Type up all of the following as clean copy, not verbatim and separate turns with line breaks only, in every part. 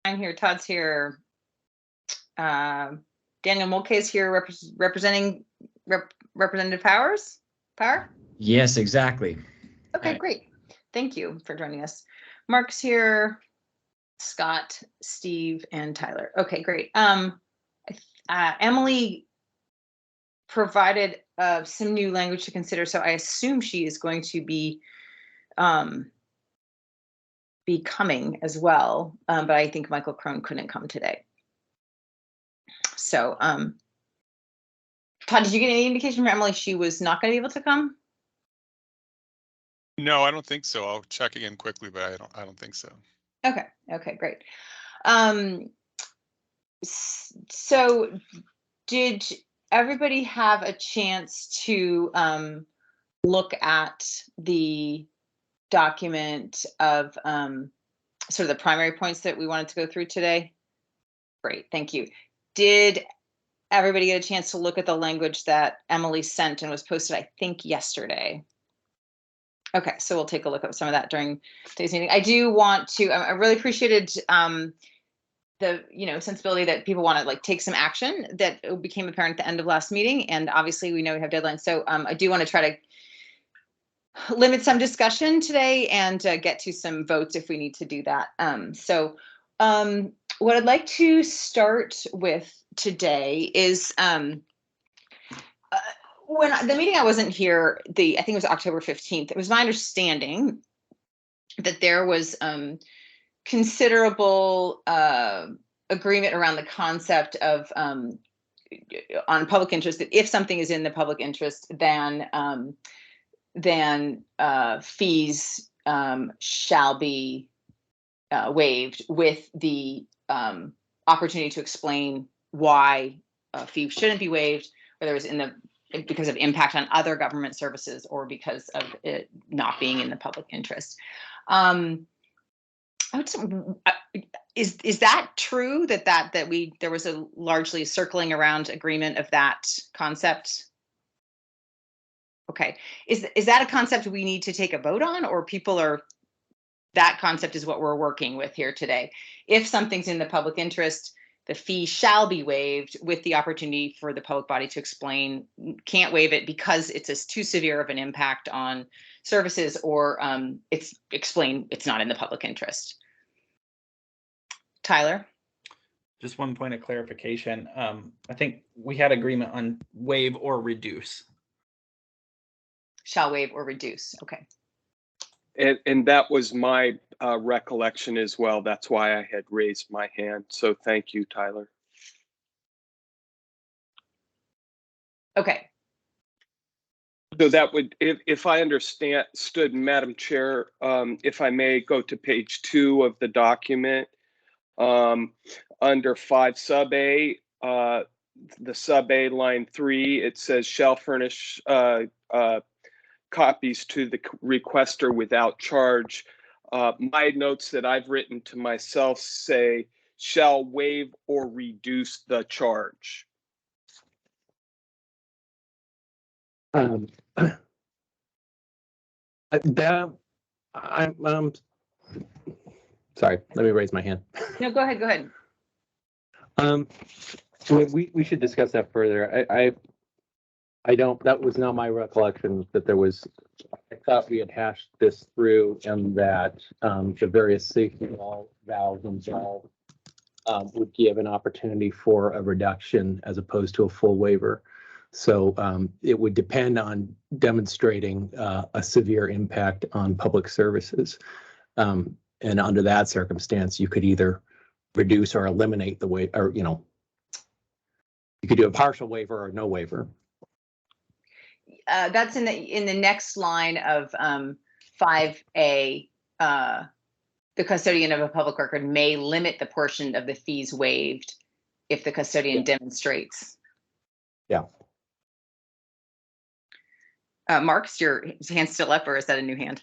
I'm here. Todd's here. Daniel Mulcahy's here representing Representative Power?
Yes, exactly.
Okay, great. Thank you for joining us. Mark's here, Scott, Steve, and Tyler. Okay, great. Emily provided some new language to consider, so I assume she is going to be coming as well, but I think Michael Crone couldn't come today. So, Todd, did you get any indication from Emily she was not going to be able to come?
No, I don't think so. I'll check again quickly, but I don't think so.
Okay. Okay, great. So did everybody have a chance to look at the document of sort of the primary points that we wanted to go through today? Great, thank you. Did everybody get a chance to look at the language that Emily sent and was posted, I think, yesterday? Okay, so we'll take a look at some of that during today's meeting. I do want to, I really appreciated the sensibility that people want to like take some action that became apparent at the end of last meeting. And obviously we know we have deadlines. So I do want to try to limit some discussion today and get to some votes if we need to do that. What I'd like to start with today is when the meeting I wasn't here, I think it was October 15th, it was my understanding that there was considerable agreement around the concept of on public interest, that if something is in the public interest, then fees shall be waived, with the opportunity to explain why fees shouldn't be waived, whether it's because of impact on other government services or because of it not being in the public interest. Is that true that there was a largely circling around agreement of that concept? Okay, is that a concept we need to take a vote on, or that concept is what we're working with here today? If something's in the public interest, the fee shall be waived, with the opportunity for the public body to explain, can't waive it because it's too severe of an impact on services, or it's not in the public interest. Tyler?
Just one point of clarification. I think we had agreement on waive or reduce.
Shall waive or reduce. Okay.
And that was my recollection as well. That's why I had raised my hand. So thank you, Tyler.
Okay.
So that would, if I understood, Madam Chair, if I may go to page 2 of the document, under 5 sub A, the sub A line 3, it says shall furnish copies to the requester without charge. My notes that I've written to myself say shall waive or reduce the charge.
Sorry, let me raise my hand.
No, go ahead.
We should discuss that further. That was not my recollection that there was. I thought we had hashed this through, and that the various safety valves involved would give an opportunity for a reduction as opposed to a full waiver. So it would depend on demonstrating a severe impact on public services. And under that circumstance, you could either reduce or eliminate the waiver, or, you could do a partial waiver or no waiver.
That's in the next line of 5A. The custodian of a public record may limit the portion of the fees waived if the custodian demonstrates.
Yeah.
Mark's your hand still up, or is that a new hand?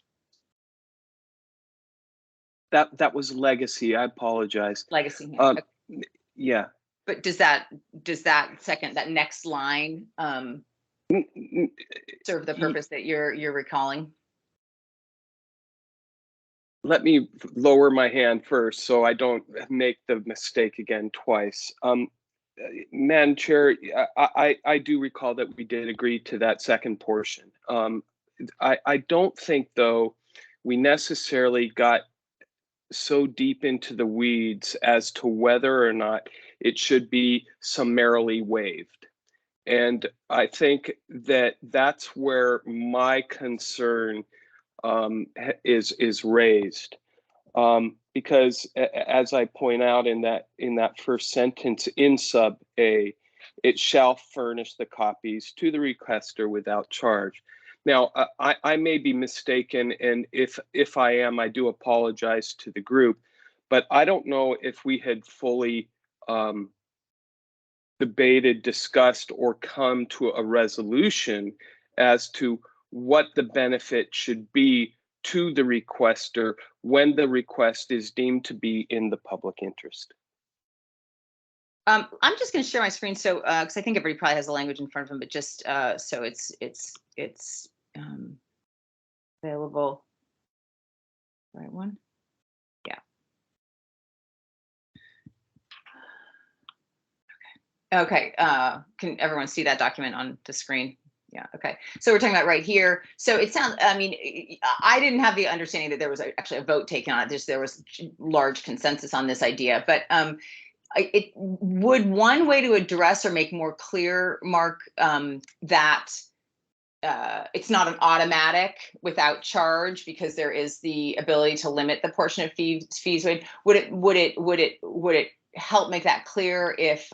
That was legacy. I apologize.
Legacy hand. Okay.
Yeah.
But does that next line serve the purpose that you're recalling?
let me lower my hand first so I don't make the mistake again twice. Madam Chair, I do recall that we did agree to that second portion. I don't think, though, we necessarily got so deep into the weeds as to whether or not it should be summarily waived. And I think that that's where my concern is raised. Because as I point out in that first sentence in sub A, it shall furnish the copies to the requester without charge. Now, I may be mistaken, and if I am, I do apologize to the group, but I don't know if we had fully debated, discussed, or come to a resolution as to what the benefit should be to the requester when the request is deemed to be in the public interest.
I'm just going to share my screen, so because I think everybody probably has the language in front of them, but just so it's available. Right one, yeah. Okay. Can everyone see that document on the screen? Yeah. Okay. So we're talking about right here. So it sounds, I mean, I didn't have the understanding that there was actually a vote taken on it. There was large consensus on this idea, but it would one way to address or make more clear, Mark, that it's not an automatic without charge, because there is the ability to limit the portion of fees. Would it help make that clear if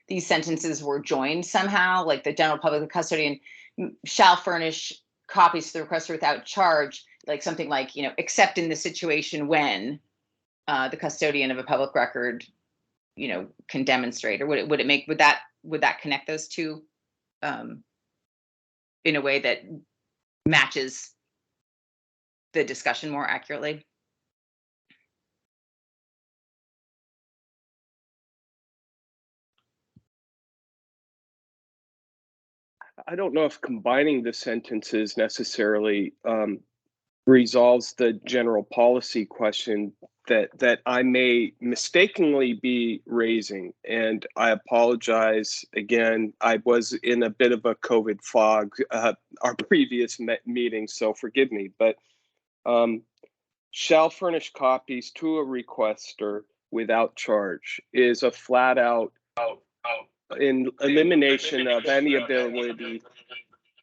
these sentences were joined somehow, like the general public, the custodian shall furnish copies to the requester without charge, like something like, you know, except in the situation when the custodian of a public record, you know, can demonstrate, or would that connect those two in a way that matches the discussion more accurately?
I don't know if combining the sentences necessarily resolves the general policy question that I may mistakenly be raising. And I apologize again. I was in a bit of a COVID fog our previous meeting, so forgive me. But shall furnish copies to a requester without charge is a flat out in elimination of any ability.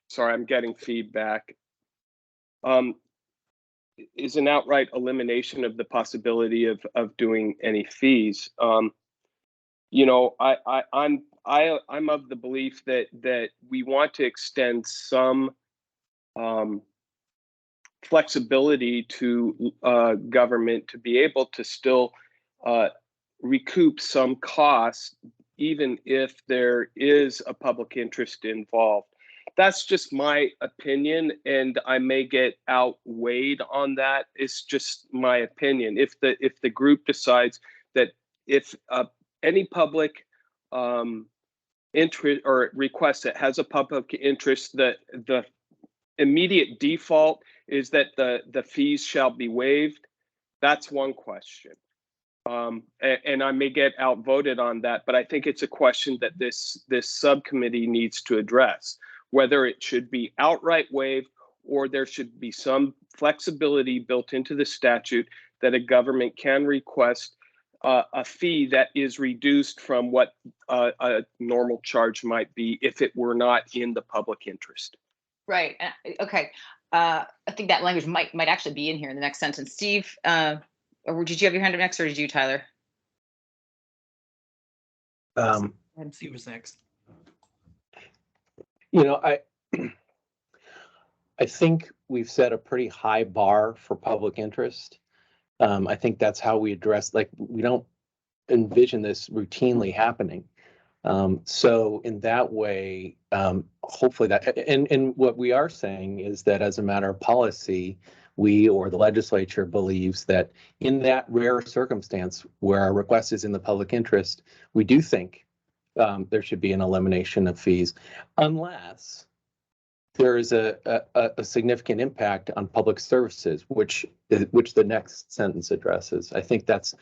Sorry, I'm getting feedback. Is an outright elimination of the possibility of doing any fees. You know, I'm of the belief that we want to extend some flexibility to government to be able to still recoup some costs, even if there is a public interest involved. That's just my opinion, and I may get outweighed on that. It's just my opinion. If the group decides that if any public interest or request that has a public interest, that the immediate default is that the fees shall be waived, that's one question. And I may get outvoted on that, but I think it's a question that this subcommittee needs to address, whether it should be outright waived or there should be some flexibility built into the statute that a government can request a fee that is reduced from what a normal charge might be if it were not in the public interest.
Right. Okay. I think that language might actually be in here in the next sentence. Steve, or did you have your hand up next, or did you, Tyler?
Steve was next.
You know, I think we've set a pretty high bar for public interest. I think that's how we address, like, we don't envision this routinely happening. So in that way, hopefully that, and what we are saying is that as a matter of policy, we or the legislature believes that in that rare circumstance where our request is in the public interest, we do think there should be an elimination of fees, unless there is a significant impact on public services, which the next sentence addresses. I think that's,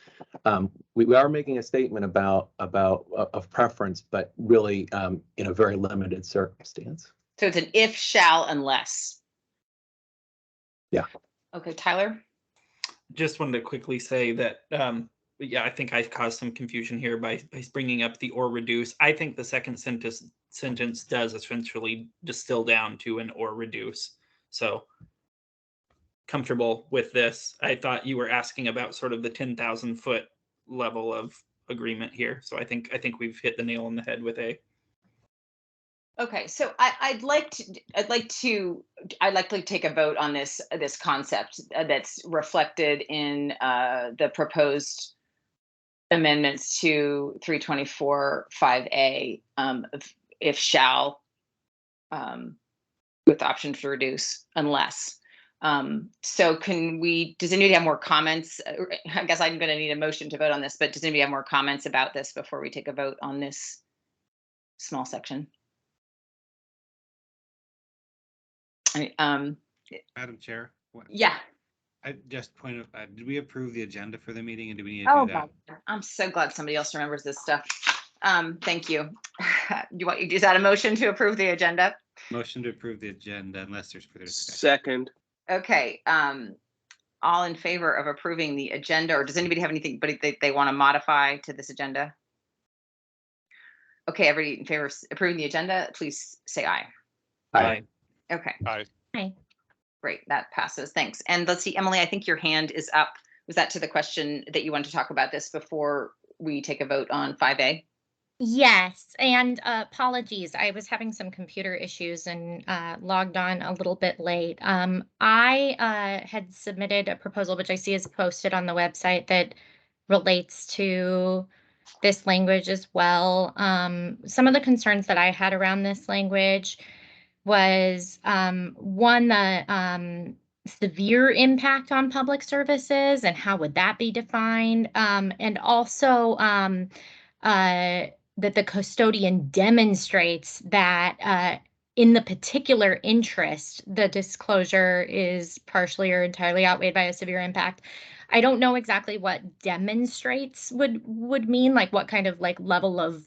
we are making a statement about of preference, but really in a very limited circumstance.
So it's an if, shall, unless.
Yeah.
Okay, Tyler?
Just wanted to quickly say that, yeah, I think I've caused some confusion here by bringing up the or reduce. I think the second sentence does essentially distill down to an or reduce. So comfortable with this. I thought you were asking about sort of the 10,000 foot level of agreement here. So I think we've hit the nail on the head with A.
Okay, so I'd like to take a vote on this concept that's reflected in the proposed amendments to 324(5A), if shall, with the option to reduce unless. So does anybody have more comments? I guess I'm going to need a motion to vote on this, but does anybody have more comments about this before we take a vote on this small section?
Madam Chair,
Yeah.
I just pointed out, did we approve the agenda for the meeting and do we need to
Oh,
do that?
I'm so glad somebody else remembers this stuff. Thank you. Is that a motion to approve the agenda?
Motion to approve the agenda unless there's further discussion.
Second.
Okay. All in favor of approving the agenda, or does anybody have anything but they want to modify to this agenda? Okay, everybody in favor of approving the agenda, please say aye.
Aye.
Okay.
Aye.
Aye.
Great, that passes. Thanks. And let's see, Emily, I think your hand is up. Was that to the question that you want to talk about this before we take a vote on 5A?
Yes, and apologies. I was having some computer issues and logged on a little bit late. I had submitted a proposal, which I see is posted on the website, that relates to this language as well. Some of the concerns that I had around this language was one, the severe impact on public services and how would that be defined, and also that the custodian demonstrates that in the particular interest, the disclosure is partially or entirely outweighed by a severe impact. I don't know exactly what demonstrates would mean, like what kind of like level of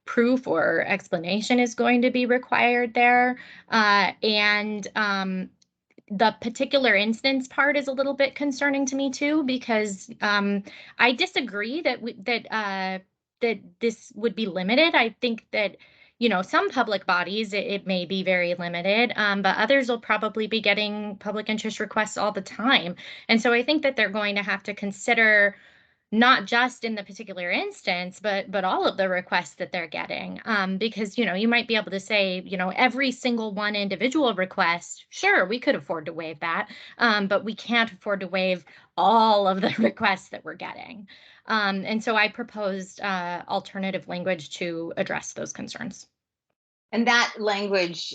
proof or explanation is going to be required there. And the particular instance part is a little bit concerning to me too, because I disagree that this would be limited. I think that, you know, some public bodies, it may be very limited, but others will probably be getting public interest requests all the time. And so I think that they're going to have to consider not just in the particular instance, but all of the requests that they're getting. Because, you know, you might be able to say, you know, every single one individual request, sure, we could afford to waive that, but we can't afford to waive all of the requests that we're getting. And so I proposed alternative language to address those concerns.
And that language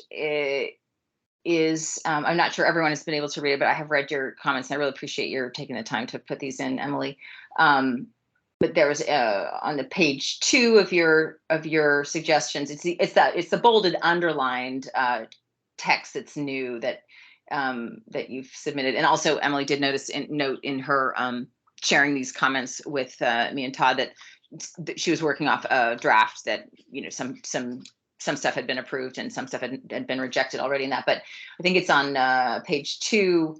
is, I'm not sure everyone has been able to read it, but I have read your comments and I really appreciate your taking the time to put these in, Emily. But there was on the page 2 of your suggestions, it's the bolded underlined text that's new that you've submitted. And also Emily did note in her sharing these comments with me and Todd that she was working off a draft that, you know, some stuff had been approved and some stuff had been rejected already in that. But I think it's on page 2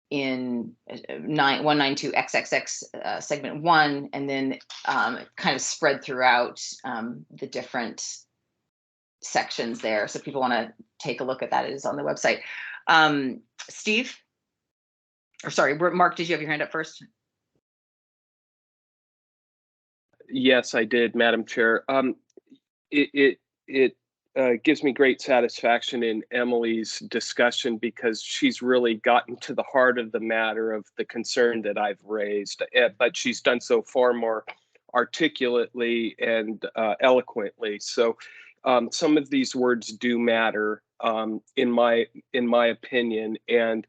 in 192 XXX segment 1, and then kind of spread throughout the different sections there. So if people want to take a look at that, it is on the website. Steve, or sorry, Mark, did you have your hand up first?
Yes, I did, Madam Chair. It gives me great satisfaction in Emily's discussion because she's really gotten to the heart of the matter of the concern that I've raised, but she's done so far more articulately and eloquently. So some of these words do matter in my opinion, and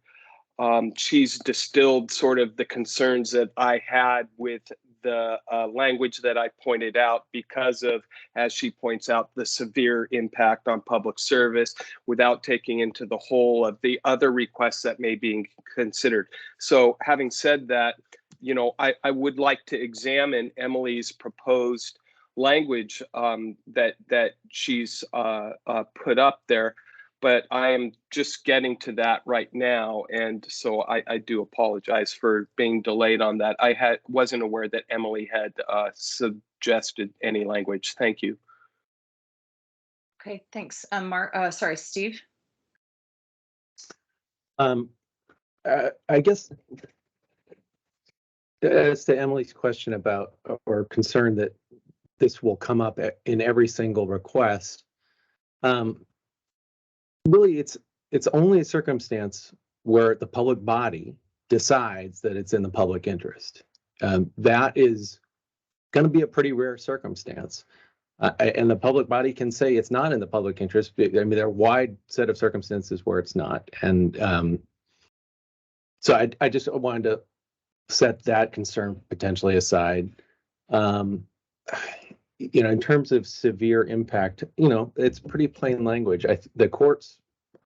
she's distilled sort of the concerns that I had with the language that I pointed out because of, as she points out, the severe impact on public service without taking into the whole of the other requests that may be considered. So having said that, you know, I would like to examine Emily's proposed language that she's put up there, but I am just getting to that right now, and so I do apologize for being delayed on that. I wasn't aware that Emily had suggested any language. Thank you.
Okay, thanks. Sorry, Steve.
I guess as to Emily's question about or concern that this will come up in every single request, really it's only a circumstance where the public body decides that it's in the public interest. That is going to be a pretty rare circumstance. And the public body can say it's not in the public interest. I mean, there are a wide set of circumstances where it's not. And so I just wanted to set that concern potentially aside. You know, in terms of severe impact, you know, it's pretty plain language. The courts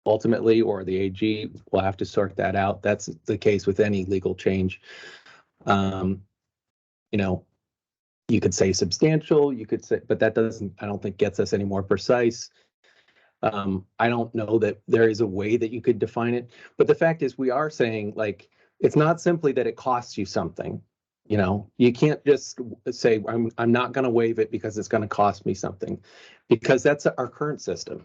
ultimately, or the AG, will have to sort that out. That's the case with any legal change. You know, you could say substantial, you could say, but that doesn't, I don't think, gets us any more precise. I don't know that there is a way that you could define it, but the fact is we are saying, like, it's not simply that it costs you something. You know, you can't just say, I'm not going to waive it because it's going to cost me something, because that's our current system.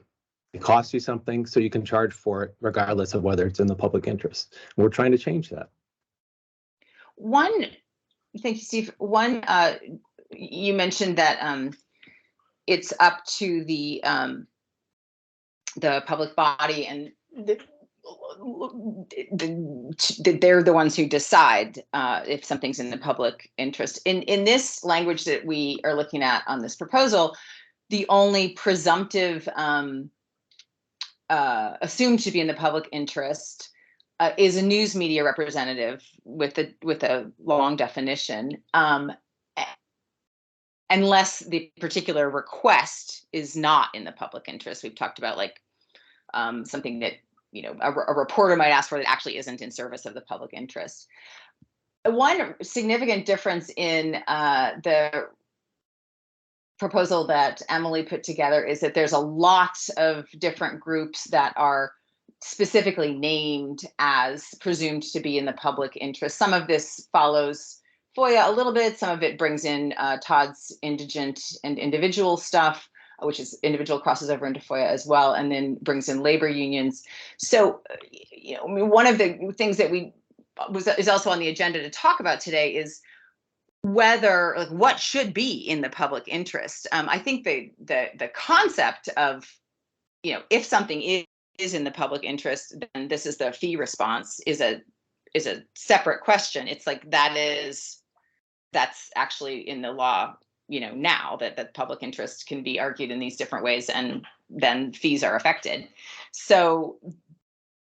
It costs you something, so you can charge for it regardless of whether it's in the public interest. And we're trying to change that.
Thank you, Steve. You mentioned that it's up to the public body, and they're the ones who decide if something's in the public interest. In this language that we are looking at on this proposal, the only presumptive assumed to be in the public interest is a news media representative with a long definition, unless the particular request is not in the public interest. We've talked about, like, something that, you know, a reporter might ask for that actually isn't in service of the public interest. One significant difference in the proposal that Emily put together is that there's a lot of different groups that are specifically named as presumed to be in the public interest. Some of this follows FOIA a little bit. Some of it brings in Todd's indigent and individual stuff, which is individual crosses over into FOIA as well, and then brings in labor unions. So, you know, I mean, one of the things that is also on the agenda to talk about today is whether, like, what should be in the public interest. I think the concept of, you know, if something is in the public interest, then this is the fee response is a separate question. It's like that's actually in the law, you know, now that the public interest can be argued in these different ways, and then fees are affected. So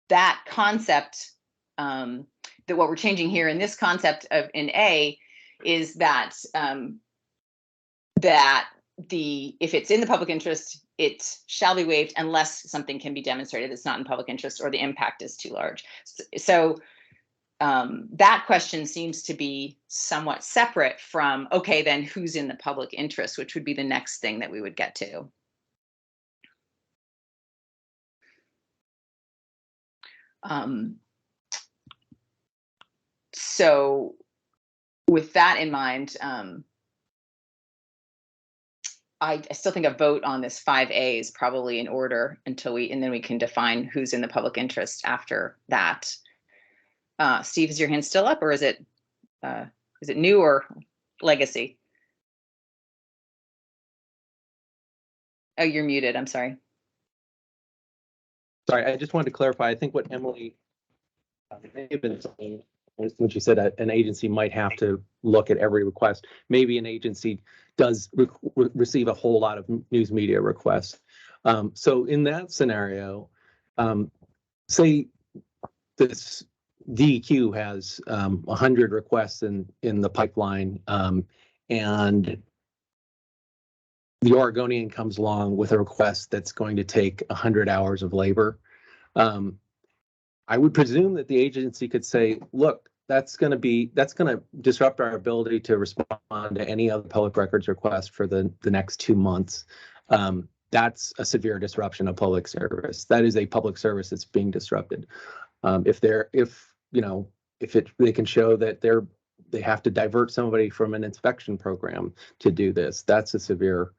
that concept, that what we're changing here in this concept of in A is that if it's in the public interest, it shall be waived unless something can be demonstrated that's not in public interest or the impact is too large. So that question seems to be somewhat separate from, okay, then who's in the public interest, which would be the next thing that we would get to. So with that in mind, I still think a vote on this 5A is probably in order and then we can define who's in the public interest after that. Steve, is your hand still up, or is it new or legacy? Oh, you're muted. I'm sorry.
Sorry, I just wanted to clarify. I think what Emily may have been saying when she said an agency might have to look at every request. Maybe an agency does receive a whole lot of news media requests. So in that scenario, say this DEQ has 100 requests in the pipeline, and the Oregonian comes along with a request that's going to take 100 hours of labor. I would presume that the agency could say, look, that's going to disrupt our ability to respond to any other public records request for the next 2 months. That's a severe disruption of public service. That is a public service that's being disrupted. If they can show that they have to divert somebody from an inspection program to do this, that's a severe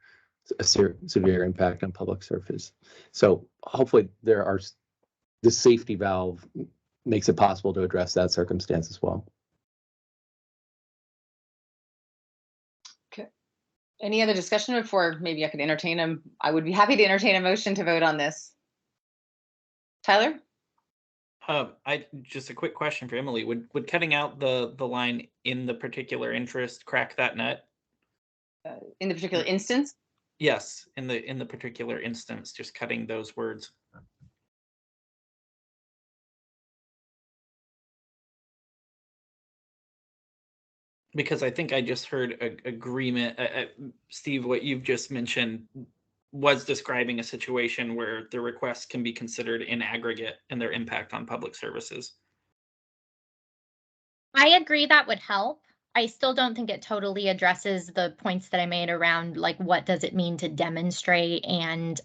impact on public service. So hopefully the safety valve makes it possible to address that circumstance as well.
Okay. Any other discussion before maybe I could entertain them? I would be happy to entertain a motion to vote on this. Tyler?
Just a quick question for Emily. Would cutting out the line "in the particular interest" crack that nut?
In the particular instance?
Yes, in the particular instance, just cutting those words. Because I think I just heard agreement. Steve, what you've just mentioned was describing a situation where the requests can be considered in aggregate and their impact on public services.
I agree that would help. I still don't think it totally addresses the points that I made around, like, what does it mean to demonstrate and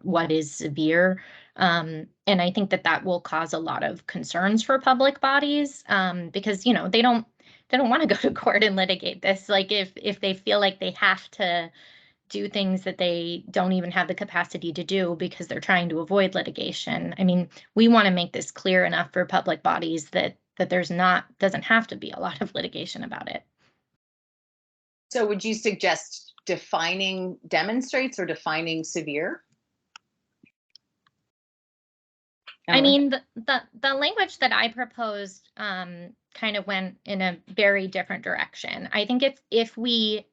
what is severe. And I think that will cause a lot of concerns for public bodies because, they don't want to go to court and litigate this. Like, if they feel like they have to do things that they don't even have the capacity to do because they're trying to avoid litigation. I mean, we want to make this clear enough for public bodies that doesn't have to be a lot of litigation about it.
So would you suggest defining demonstrates or defining severe?
I mean, the language that I proposed kind of went in a very different direction. I think if we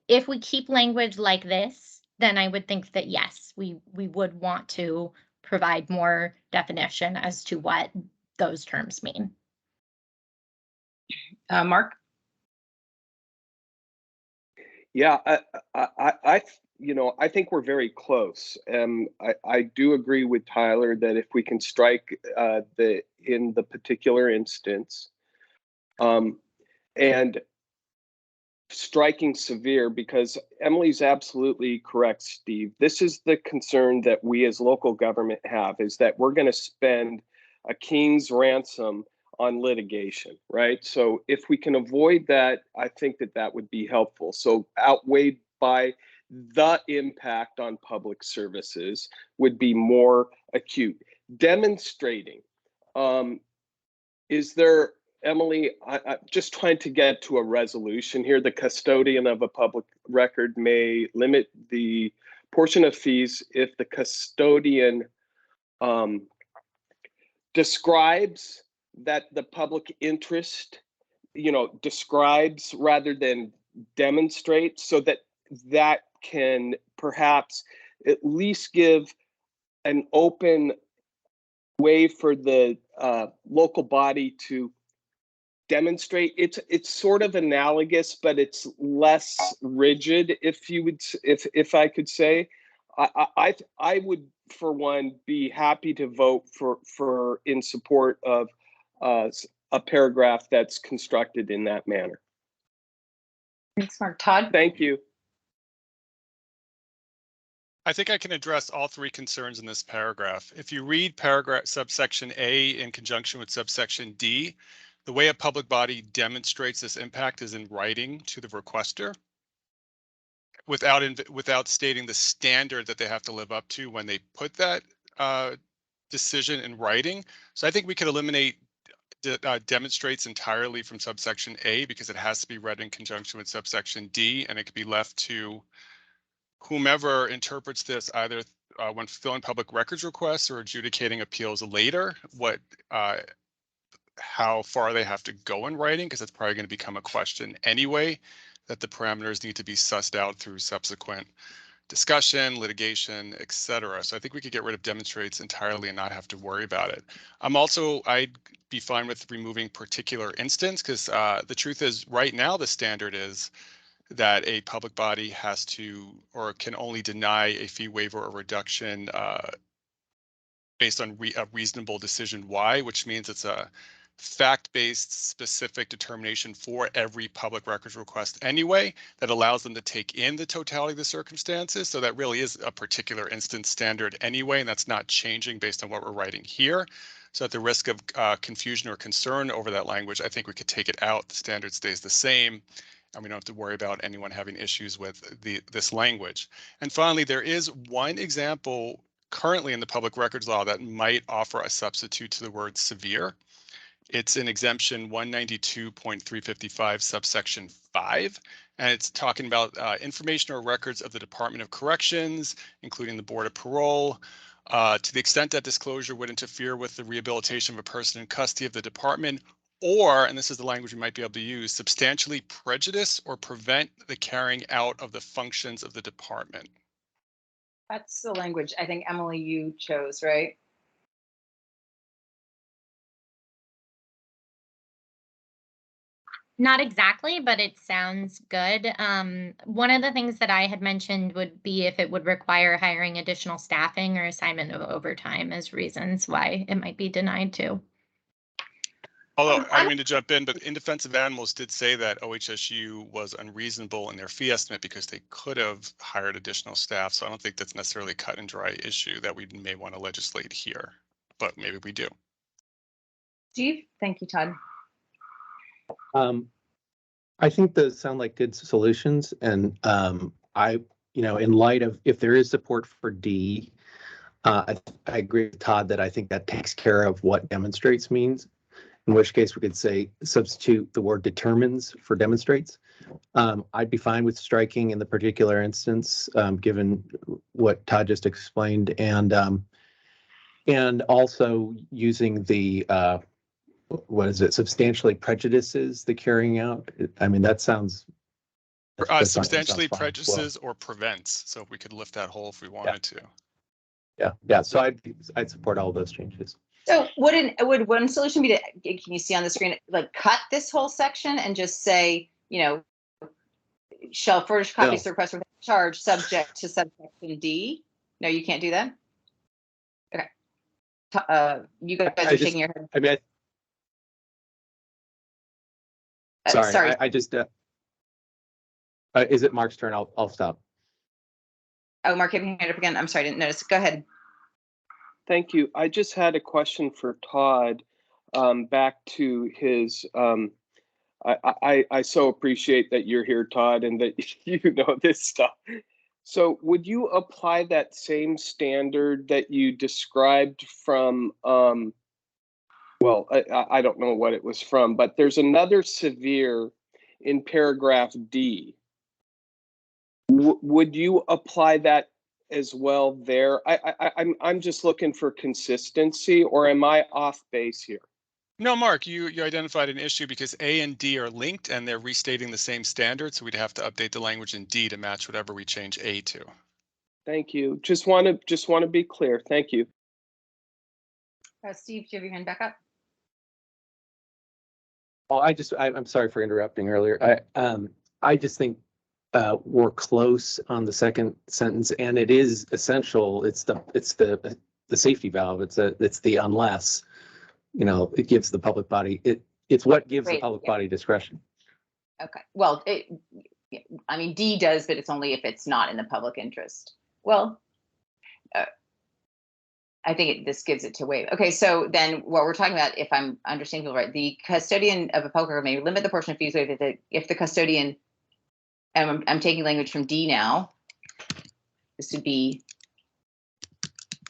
keep language like this, then I would think that yes, we would want to provide more definition as to what those terms mean.
Mark?
Yeah, I think we're very close. I do agree with Tyler that if we can strike in the particular instance, and striking severe, because Emily's absolutely correct, Steve. This is the concern that we as local government have, is that we're going to spend a king's ransom on litigation, right? So if we can avoid that, I think that would be helpful. So outweighed by the impact on public services would be more acute. Demonstrating, is there, Emily, I'm just trying to get to a resolution here. The custodian of a public record may limit the portion of fees if the custodian describes that the public interest, describes rather than demonstrate, so that can perhaps at least give an open way for the local body to demonstrate. It's sort of analogous, but it's less rigid, if I could say. I would, for one, be happy to vote for in support of a paragraph that's constructed in that manner.
Thanks, Mark. Todd?
Thank you.
I think I can address all three concerns in this paragraph. If you read paragraph subsection A in conjunction with subsection D, the way a public body demonstrates this impact is in writing to the requester, without stating the standard that they have to live up to when they put that decision in writing. So I think we could eliminate demonstrates entirely from subsection A, because it has to be read in conjunction with subsection D, and it could be left to whomever interprets this, either when filling public records requests or adjudicating appeals later, how far they have to go in writing, because it's probably going to become a question anyway, that the parameters need to be sussed out through subsequent discussion, litigation, etc. So I think we could get rid of demonstrates entirely and not have to worry about it. I'd be fine with removing particular instance, because the truth is right now the standard is that a public body has to or can only deny a fee waiver or reduction based on a reasonable decision why, which means it's a fact-based specific determination for every public records request anyway that allows them to take in the totality of the circumstances. So that really is a particular instance standard anyway, and that's not changing based on what we're writing here. So at the risk of confusion or concern over that language, I think we could take it out. The standard stays the same, and we don't have to worry about anyone having issues with this language. And finally, there is one example currently in the public records law that might offer a substitute to the word severe. It's in exemption 192.355 subsection 5, and it's talking about information or records of the Department of Corrections, including the Board of Parole, to the extent that disclosure would interfere with the rehabilitation of a person in custody of the department, or, and this is the language we might be able to use, substantially prejudice or prevent the carrying out of the functions of the department.
That's the language I think, Emily, you chose, right?
Not exactly, but it sounds good. One of the things that I had mentioned would be if it would require hiring additional staffing or assignment of overtime as reasons why it might be denied too.
Although, I don't mean to jump in, but In Defense of Animals did say that OHSU was unreasonable in their fee estimate because they could have hired additional staff. So I don't think that's necessarily a cut and dry issue that we may want to legislate here, but maybe we do.
Steve, thank you, Todd.
I think those sound like good solutions, and in light of if there is support for D, I agree with Todd that I think that takes care of what demonstrates means. In which case we could say substitute the word determines for demonstrates. I'd be fine with striking in the particular instance, given what Todd just explained, and also using the substantially prejudices the carrying out. I mean, that sounds
substantially
fine.
prejudices or prevents. So we could lift that whole if we wanted to.
Yeah. So I'd support all those changes.
So would one solution be to, can you see on the screen, like cut this whole section and just say, shall furnish copies to request without charge subject to subsection D? No, you can't do that? Okay. You guys are shaking your head.
I mean, sorry. I just, is it Mark's turn? I'll stop.
Oh, Mark, you have your hand up again. I'm sorry, I didn't notice. Go ahead.
Thank you. I just had a question for Todd, back to his, I so appreciate that you're here, Todd, and that you know this stuff. So would you apply that same standard that you described from, well, I don't know what it was from, but there's another severe in paragraph D. Would you apply that as well there? I'm just looking for consistency, or am I off base here?
No, Mark, you identified an issue because A and D are linked and they're restating the same standard. So we'd have to update the language in D to match whatever we change A to.
Thank you. Just want to be clear. Thank you.
Steve, do you have your hand back up?
Oh, I'm sorry for interrupting earlier. I just think we're close on the second sentence, and it is essential. It's the safety valve. It's the unless, it gives the public body, it's what gives the public body discretion.
Okay. Well, I mean, D does, but it's only if it's not in the public interest. Well, I think this gives it to waive. Okay, so then what we're talking about, if I'm understanding people right, the custodian of a public record may limit the portion of fees waived if the custodian, and I'm taking language from D now, this would be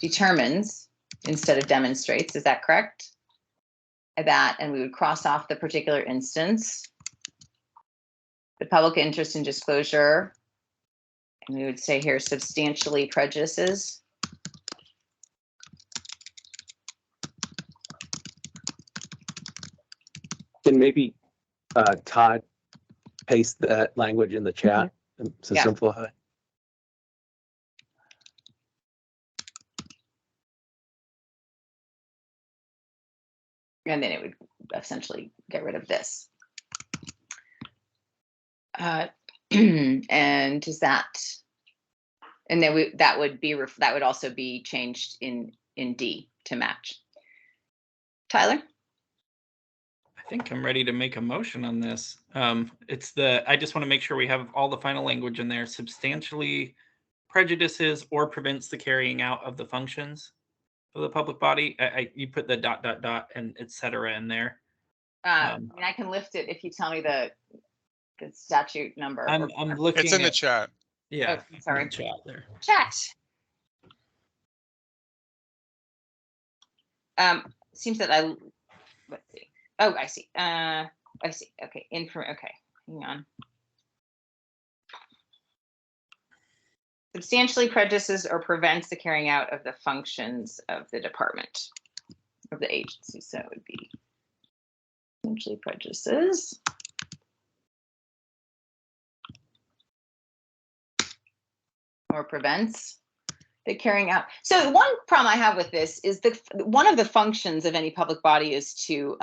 determines instead of demonstrates. Is that correct? And we would cross off the particular instance, the public interest in disclosure, and we would say here substantially prejudices.
Can maybe Todd paste that language in the chat to simplify?
And then it would essentially get rid of this. And does that, and then that would also be changed in D to match. Tyler?
I think I'm ready to make a motion on this. I just want to make sure we have all the final language in there. Substantially prejudices or prevents the carrying out of the functions of the public body. You put the ... and et cetera in there.
I mean, I can lift it if you tell me the statute number.
I'm looking.
It's in the chat.
Yeah.
Oh, sorry.
In the chat there.
Chat. Seems that let's see. Oh, I see. I see. Okay. Okay. Hang on. Substantially prejudices or prevents the carrying out of the functions of the department, of the agency. So it would be substantially prejudices or prevents the carrying out. So one problem I have with this is one of the functions of any public body is to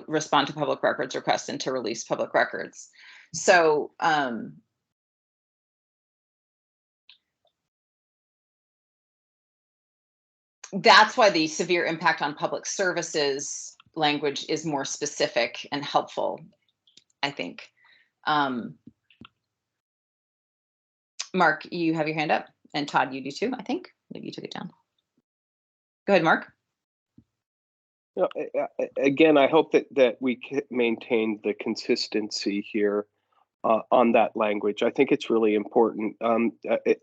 respond to public records requests and to release public records. So that's why the severe impact on public services language is more specific and helpful, I think. Mark, you have your hand up, and Todd, you do too, I think. Maybe you took it down. Go ahead, Mark.
Again, I hope that we maintain the consistency here on that language. I think it's really important.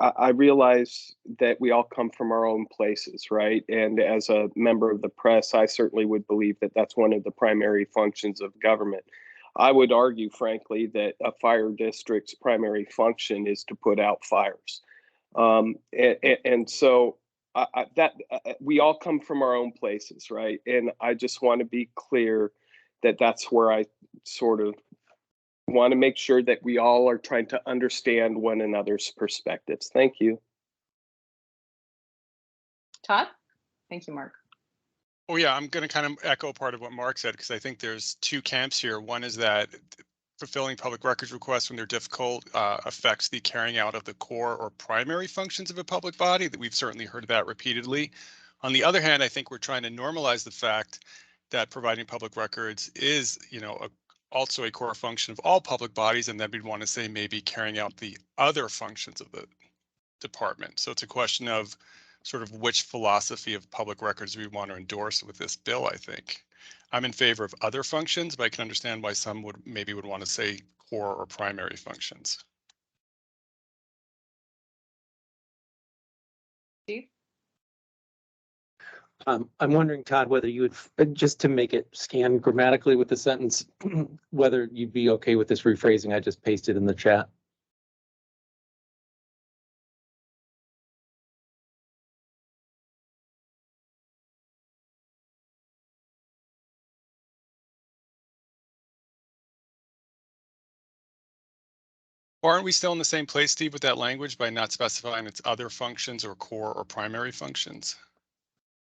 I realize that we all come from our own places, right? And as a member of the press, I certainly would believe that that's one of the primary functions of government. I would argue, frankly, that a fire district's primary function is to put out fires. And so we all come from our own places, right? And I just want to be clear that that's where I sort of want to make sure that we all are trying to understand one another's perspectives. Thank you.
Todd? Thank you, Mark.
Oh yeah, I'm going to kind of echo part of what Mark said, because I think there's two camps here. One is that fulfilling public records requests when they're difficult affects the carrying out of the core or primary functions of a public body. That we've certainly heard that repeatedly. On the other hand, I think we're trying to normalize the fact that providing public records is, also a core function of all public bodies, and then we'd want to say maybe carrying out the other functions of the department. So it's a question of sort of which philosophy of public records we want to endorse with this bill, I think. I'm in favor of other functions, but I can understand why some would want to say core or primary functions.
Steve?
I'm wondering, Todd, whether you would, just to make it scan grammatically with the sentence, whether you'd be okay with this rephrasing I just pasted in the chat.
Or aren't we still in the same place, Steve, with that language by not specifying its other functions or core or primary functions?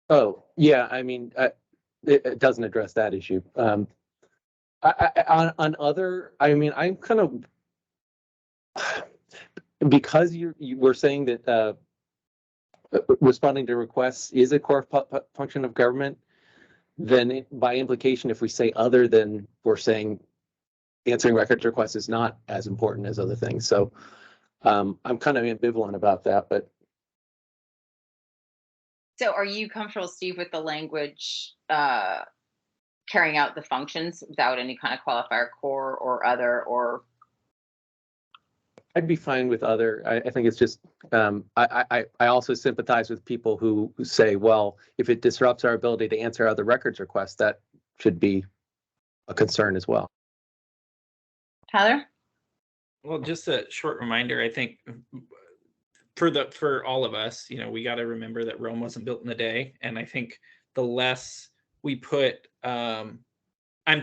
Oh, yeah, I mean, it doesn't address that issue. On other, I mean, I'm kind of, because you were saying that responding to requests is a core function of government, then by implication, if we say other than we're saying answering records requests is not as important as other things. So I'm kind of ambivalent about that, but.
So are you comfortable, Steve, with the language carrying out the functions without any kind of qualifier, core or other, or?
I'd be fine with other. I think it's just, I also sympathize with people who say, well, if it disrupts our ability to answer other records requests, that should be a concern as well.
Tyler?
Well, just a short reminder, I think for all of us, we got to remember that Rome wasn't built in a day. And I think the less we put, I'm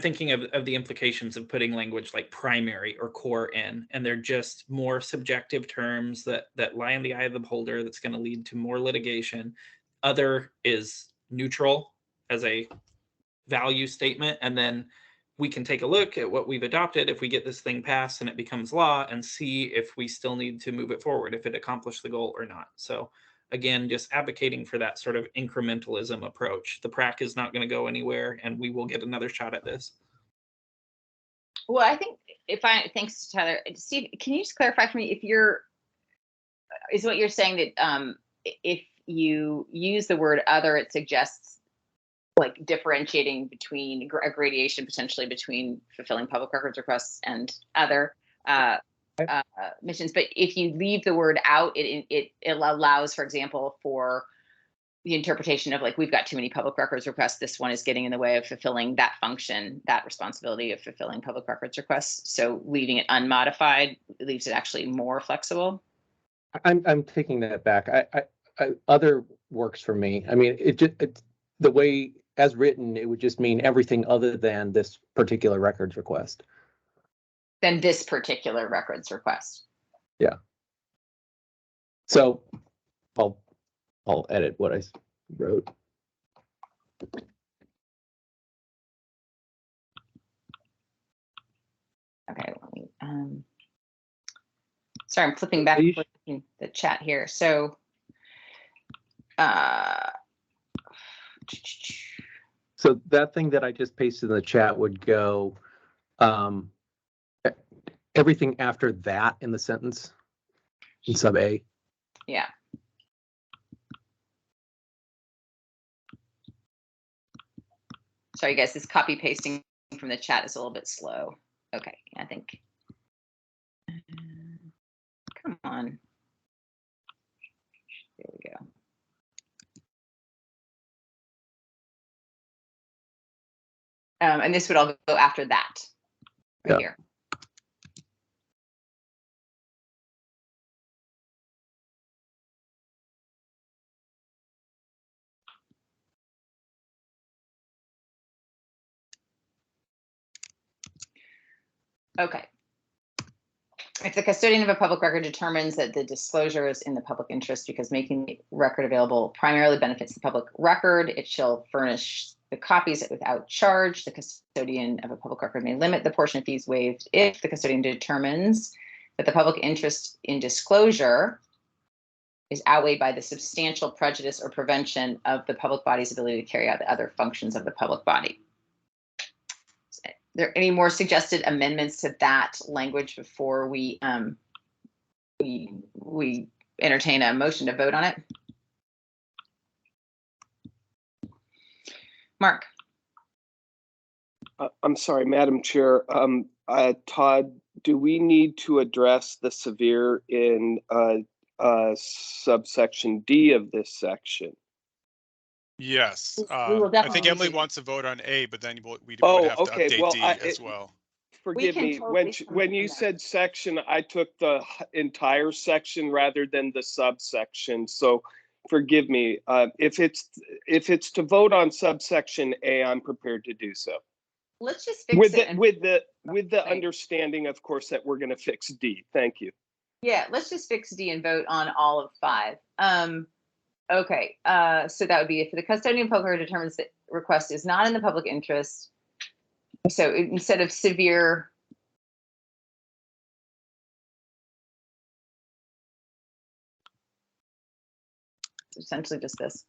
thinking of the implications of putting language like primary or core in, and they're just more subjective terms that lie in the eye of the beholder. That's going to lead to more litigation. Other is neutral as a value statement, and then we can take a look at what we've adopted if we get this thing passed and it becomes law, and see if we still need to move it forward, if it accomplished the goal or not. So again, just advocating for that sort of incrementalism approach. The PRAC is not going to go anywhere, and we will get another shot at this.
Well, I think thanks, Tyler. Steve, can you just clarify for me is what you're saying that if you use the word other, it suggests like differentiating between a gradation potentially between fulfilling public records requests and other missions. But if you leave the word out, it allows, for example, for the interpretation of like, we've got too many public records requests. This one is getting in the way of fulfilling that function, that responsibility of fulfilling public records requests. So leaving it unmodified leaves it actually more flexible.
I'm taking that back. I other works for me. I mean, it's the way as written, it would just mean everything other than this particular records request.
Than this particular records request.
Yeah. So I'll edit what I wrote.
Okay, let me, sorry, I'm flipping back and forth in the chat here. So,
so that thing that I just pasted in the chat would go, everything after that in the sentence in sub A.
yeah. Sorry, guys, this copy pasting from the chat is a little bit slow. Okay, I think. Come on. There we go. And this would all go after that, right here. Okay. If the custodian of a public record determines that the disclosure is in the public interest because making the record available primarily benefits the public record, it shall furnish the copies without charge. The custodian of a public record may limit the portion of fees waived if the custodian determines that the public interest in disclosure is outweighed by the substantial prejudice or prevention of the public body's ability to carry out the other functions of the public body. Are there any more suggested amendments to that language before we entertain a motion to vote on it? Mark.
I'm sorry, Madam Chair. Todd, do we need to address the severe in subsection D of this section?
Yes,
We will
I think
definitely
Emily
do.
wants to vote on A, but then we would
Oh,
have to
okay.
update
Well,
D as well.
Forgive
can
me,
totally
when you
that.
said section, I took the entire section rather than the subsection. So forgive me. If it's to vote on subsection A, I'm prepared to do so.
Let's just fix it.
With the understanding, of course, that we're going to fix D. Thank you.
Yeah, let's just fix D and vote on all of 5. Okay, so that would be if the custodian of public record determines that request is not in the public interest. So instead of severe, essentially just this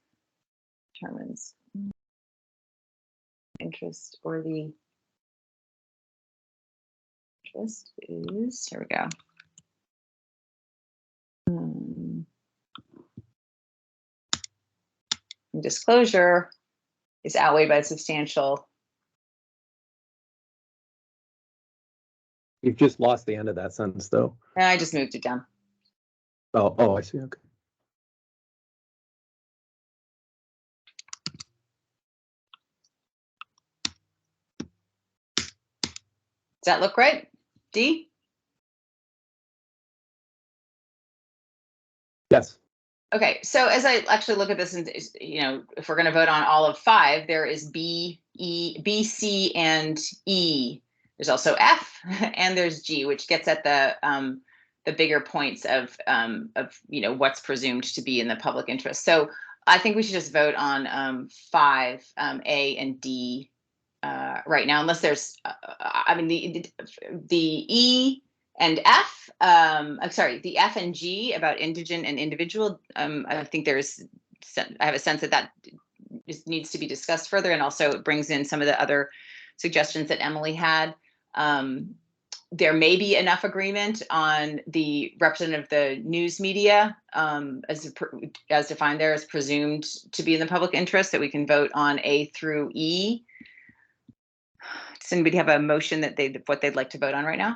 determines interest, or the interest is, here we go. Disclosure is outweighed by substantial.
You've just lost the end of that sentence, though.
I just moved it down.
Oh, I see. Okay.
Does that look right? D?
Yes.
Okay, so as I actually look at this, and if we're going to vote on all of 5, there is B, C, and E. There's also F, and there's G, which gets at the bigger points of what's presumed to be in the public interest. So I think we should just vote on 5, A and D right now, unless there's, I mean, the E and F, I'm sorry, the F and G about indigent and individual. I think I have a sense that needs to be discussed further, and also it brings in some of the other suggestions that Emily had. There may be enough agreement on the representative of the news media, as defined there, as presumed to be in the public interest, that we can vote on A through E. Does anybody have a motion that what they'd like to vote on right now?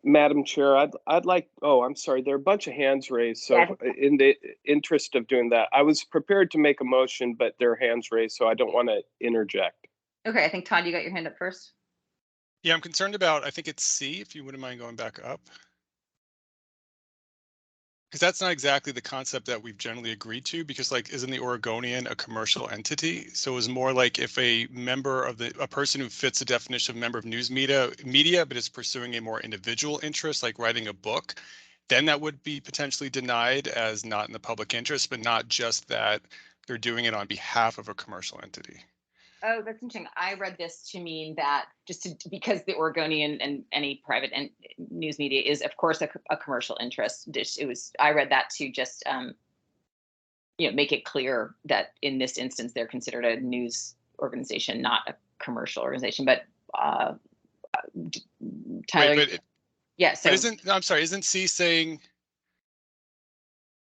Madam Chair, I'd like, oh, I'm sorry, there are a bunch of hands raised. So
Yeah.
in the interest of doing that, I was prepared to make a motion, but there are hands raised, so I don't want to interject.
Okay, I think Todd, you got your hand up first.
Yeah, I'm concerned about, I think it's C, if you wouldn't mind going back up. Because that's not exactly the concept that we've generally agreed to, because like, isn't the Oregonian a commercial entity? So it was more like if a member of a person who fits the definition of member of news media, but is pursuing a more individual interest, like writing a book, then that would be potentially denied as not in the public interest, but not just that they're doing it on behalf of a commercial entity.
Oh, that's interesting. I read this to mean that because the Oregonian and any private and news media is, of course, a commercial interest. I read that to just, make it clear that in this instance they're considered a news organization, not a commercial organization. But Tyler,
Wait,
yeah. So
isn't C saying?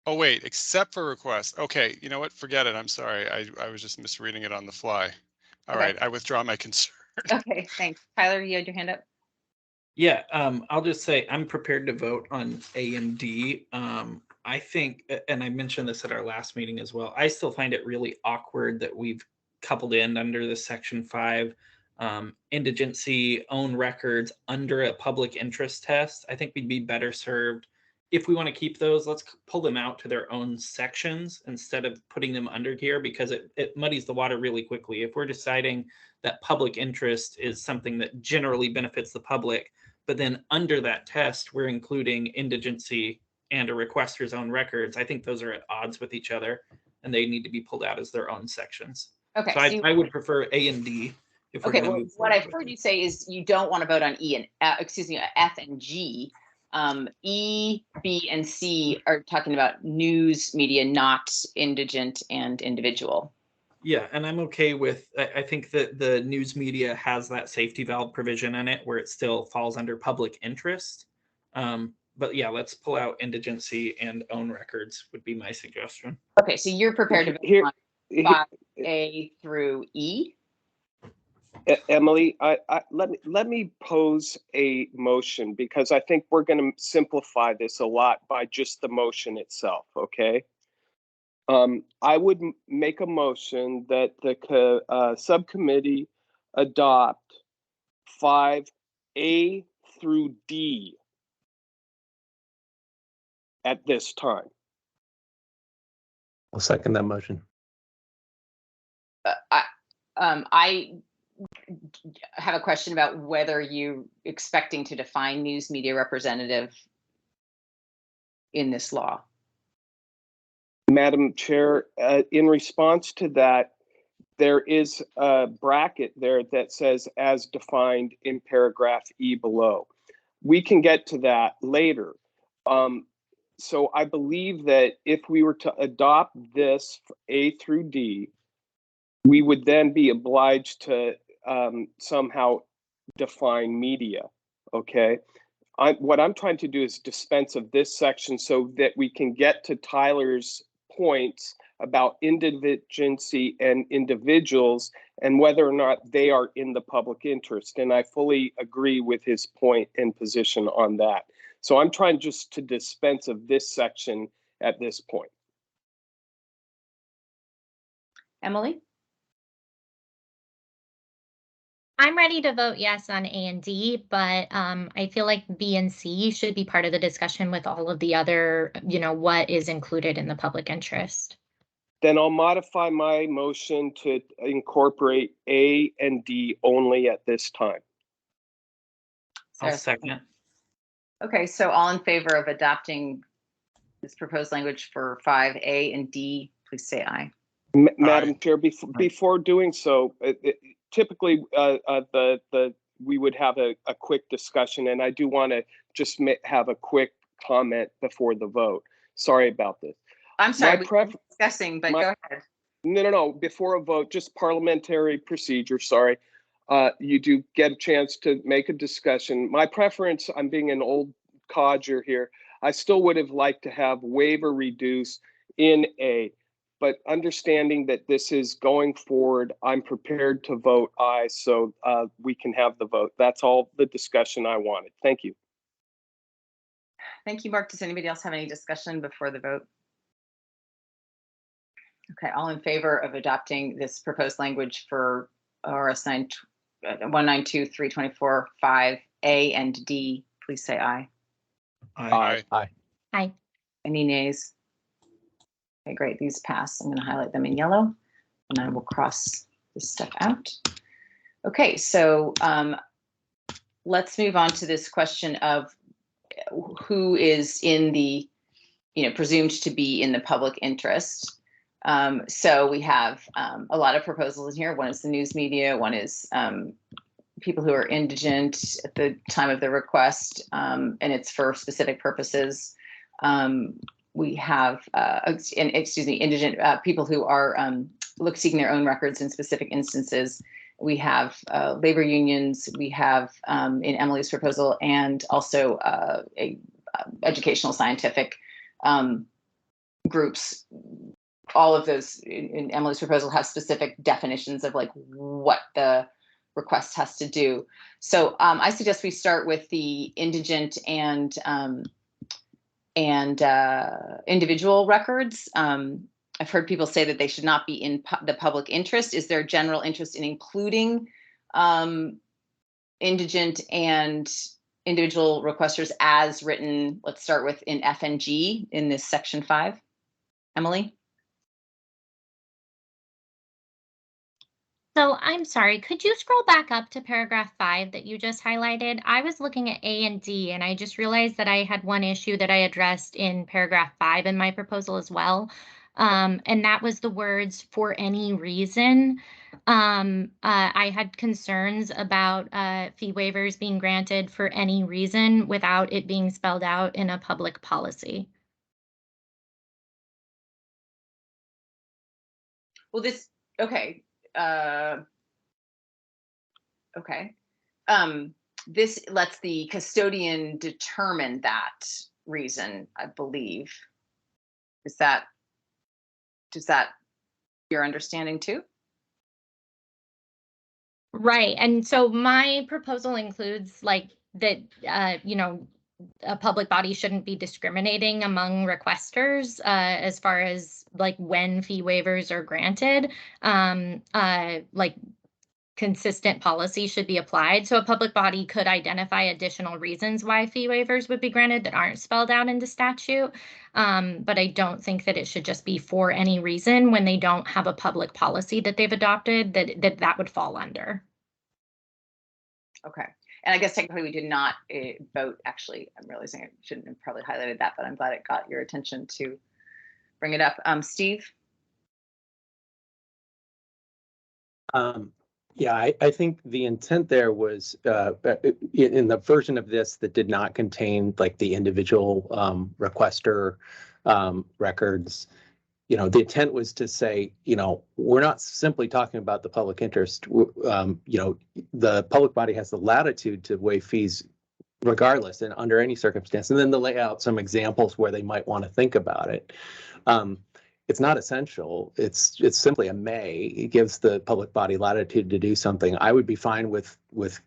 Oh wait, except for requests. Okay, you know what? Forget it. I'm sorry. I was just misreading it on the fly. All right, I withdraw my concern.
Okay, thanks. Tyler, you had your hand up.
Yeah, I'll just say I'm prepared to vote on A and D. I think, and I mentioned this at our last meeting as well, I still find it really awkward that we've coupled in under the Section 5 indigency own records under a public interest test. I think we'd be better served if we want to keep those. Let's pull them out to their own sections instead of putting them under here, because it muddies the water really quickly. If we're deciding that public interest is something that generally benefits the public, but then under that test, we're including indigency and a requester's own records, I think those are at odds with each other and they need to be pulled out as their own sections.
Okay.
So I would prefer A and D. If we're
Okay,
going to
well,
move
what I've
forward
heard you say is you don't want to vote on F and G. E, B, and C are talking about news media, not indigent and individual.
Yeah, and I'm okay with, I think that the news media has that safety valve provision in it where it still falls under public interest. But yeah, let's pull out indigency and own records would be my suggestion.
Okay, so you're prepared to vote on 5A through E?
Emily, let me pose a motion, because I think we're going to simplify this a lot by just the motion itself. Okay. I would make a motion that the subcommittee adopt 5A through D at this time.
I'll second that motion.
I have a question about whether you're expecting to define news media representative in this law.
Madam Chair, in response to that, there is a bracket there that says as defined in paragraph E below. We can get to that later. So I believe that if we were to adopt this A through D, we would then be obliged to somehow define media. Okay. What I'm trying to do is dispense of this section so that we can get to Tyler's points about indigency and individuals and whether or not they are in the public interest. And I fully agree with his point and position on that. So I'm trying just to dispense of this section at this point.
Emily?
I'm ready to vote yes on A and D, but I feel like B and C should be part of the discussion with all of the other, what is included in the public interest.
Then I'll modify my motion to incorporate A and D only at this time.
I'll second.
Okay, so all in favor of adopting this proposed language for 5A and D, please say aye.
Madam Chair, before doing so, typically we would have a quick discussion, and I do want to just have a quick comment before the vote. Sorry about this.
I'm sorry, we're discussing, but go ahead.
No. Before a vote, just parliamentary procedure. Sorry. You do get a chance to make a discussion. My preference, I'm being an old codger here, I still would have liked to have waiver reduce in A, but understanding that this is going forward, I'm prepared to vote aye, so we can have the vote. That's all the discussion I wanted. Thank you.
Thank you, Mark. Does anybody else have any discussion before the vote? Okay, all in favor of adopting this proposed language for ORS 192.324 5A and D, please say aye.
Aye.
Aye.
Any nays? Okay, great. These pass. I'm going to highlight them in yellow, and I will cross this stuff out. Okay, so let's move on to this question of who is in the, presumed to be in the public interest. So we have a lot of proposals in here. One is the news media. One is people who are indigent at the time of the request, and it's for specific purposes. We have, indigent people who are seeking their own records in specific instances. We have labor unions. We have in Emily's proposal, and also educational scientific groups. All of those in Emily's proposal have specific definitions of like what the request has to do. So I suggest we start with the indigent and individual records. I've heard people say that they should not be in the public interest. Is there a general interest in including indigent and individual requesters as written? Let's start with in F and G in this section 5. Emily?
So I'm sorry, could you scroll back up to paragraph 5 that you just highlighted? I was looking at A and D, and I just realized that I had one issue that I addressed in paragraph 5 in my proposal as well. And that was the words "for any reason." I had concerns about fee waivers being granted for any reason without it being spelled out in a public policy.
Well, okay. Okay. This lets the custodian determine that reason, I believe. Is that your understanding too?
Right. And so my proposal includes like that, a public body shouldn't be discriminating among requesters as far as like when fee waivers are granted. Like consistent policy should be applied. So a public body could identify additional reasons why fee waivers would be granted that aren't spelled out in the statute. But I don't think that it should just be for any reason when they don't have a public policy that they've adopted that would fall under.
Okay. And I guess technically we did not vote. Actually, I'm realizing I shouldn't have probably highlighted that, but I'm glad it got your attention to bring it up. Steve?
Yeah, I think the intent there was in the version of this that did not contain like the individual requester records. The intent was to say, we're not simply talking about the public interest. The public body has the latitude to waive fees regardless and under any circumstance, and then to lay out some examples where they might want to think about it. It's not essential. It's simply a may. It gives the public body latitude to do something. I would be fine with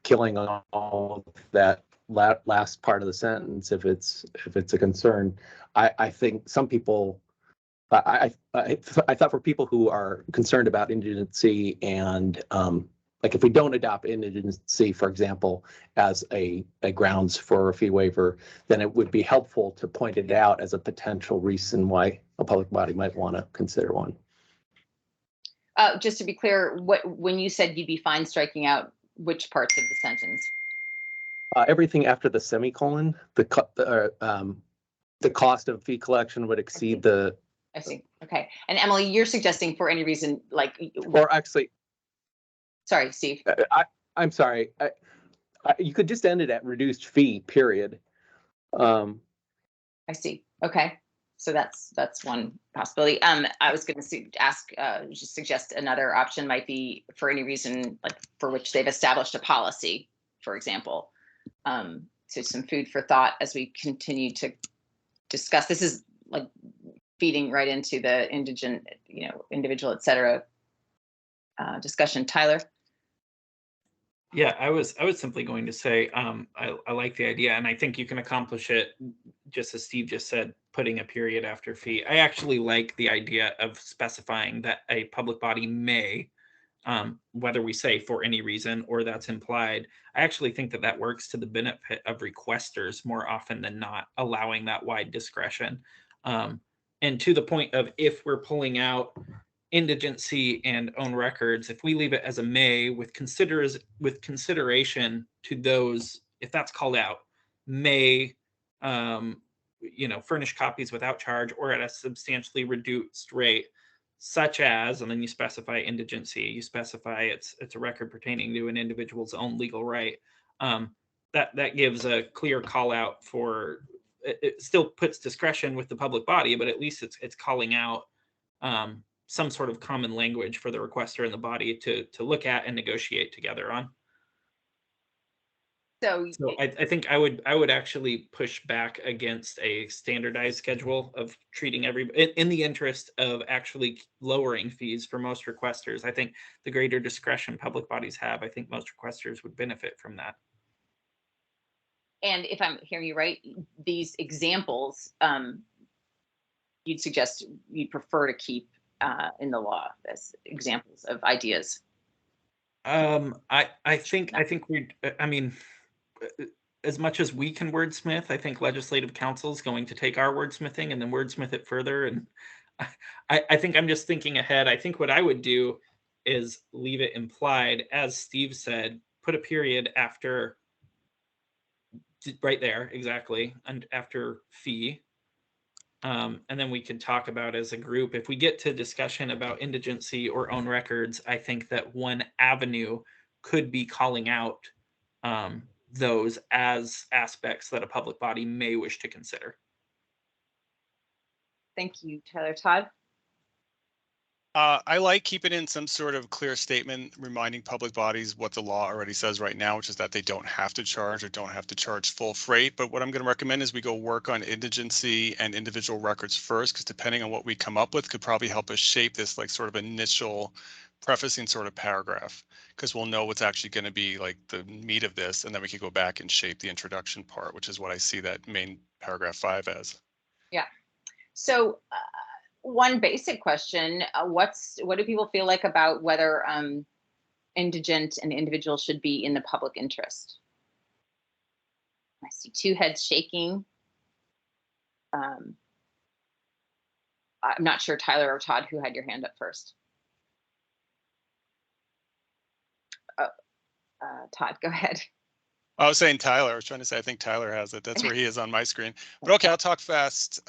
killing all that last part of the sentence if it's a concern. I think some people. I thought for people who are concerned about indigency and like if we don't adopt indigency, for example, as a grounds for a fee waiver, then it would be helpful to point it out as a potential reason why a public body might want to consider one.
Just to be clear, when you said you'd be fine striking out which parts of the sentence?
Everything after the semicolon, the cost of fee collection would exceed the
I see. Okay. And Emily, you're suggesting for any reason, like,
Or actually,
sorry, Steve.
I'm sorry. You could just end it at reduced fee, period.
I see. Okay. So that's one possibility. I was going to just suggest another option might be for any reason, like for which they've established a policy, for example. So some food for thought as we continue to discuss. This is like feeding right into the indigent, individual, et cetera, discussion. Tyler?
Yeah, I was simply going to say, I like the idea, and I think you can accomplish it, just as Steve just said, putting a period after fee. I actually like the idea of specifying that a public body may, whether we say for any reason or that's implied. I actually think that works to the benefit of requesters more often than not, allowing that wide discretion. And to the point of, if we're pulling out indigency and own records, if we leave it as a may with consideration to those, if that's called out, may furnish copies without charge or at a substantially reduced rate, such as, and then you specify indigency, you specify it's a record pertaining to an individual's own legal right. That gives a clear call out for, it still puts discretion with the public body, but at least it's calling out some sort of common language for the requester and the body to look at and negotiate together on. So I think I would actually push back against a standardized schedule of treating in the interest of actually lowering fees for most requesters. I think the greater discretion public bodies have, I think most requesters would benefit from that.
And if I'm hearing you right, these examples, you'd suggest you'd prefer to keep in the law as examples of ideas.
I think as much as we can wordsmith, I think legislative counsel is going to take our wordsmithing and then wordsmith it further. And I think I'm just thinking ahead. I think what I would do is leave it implied, as Steve said, put a period after, right there, exactly, and after fee. And then we could talk about as a group, if we get to discussion about indigency or own records, I think that one avenue could be calling out those as aspects that a public body may wish to consider.
Thank you, Tyler. Todd?
I like keeping in some sort of clear statement reminding public bodies what the law already says right now, which is that they don't have to charge or don't have to charge full freight. But what I'm going to recommend is we go work on indigency and individual records first, because depending on what we come up with could probably help us shape this like sort of initial prefacing sort of paragraph, because we'll know what's actually going to be like the meat of this, and then we could go back and shape the introduction part, which is what I see that main paragraph 5 as.
Yeah. So one basic question, what do people feel like about whether indigent and individual should be in the public interest? I see 2 heads shaking. I'm not sure, Tyler or Todd, who had your hand up first. Todd, go ahead.
I was saying Tyler. I was trying to say I think Tyler has it. That's where he is on my screen. But okay, I'll talk fast.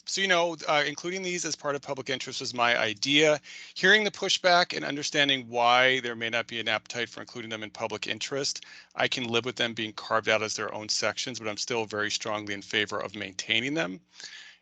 So, including these as part of public interest was my idea. Hearing the pushback and understanding why there may not be an appetite for including them in public interest, I can live with them being carved out as their own sections, but I'm still very strongly in favor of maintaining them.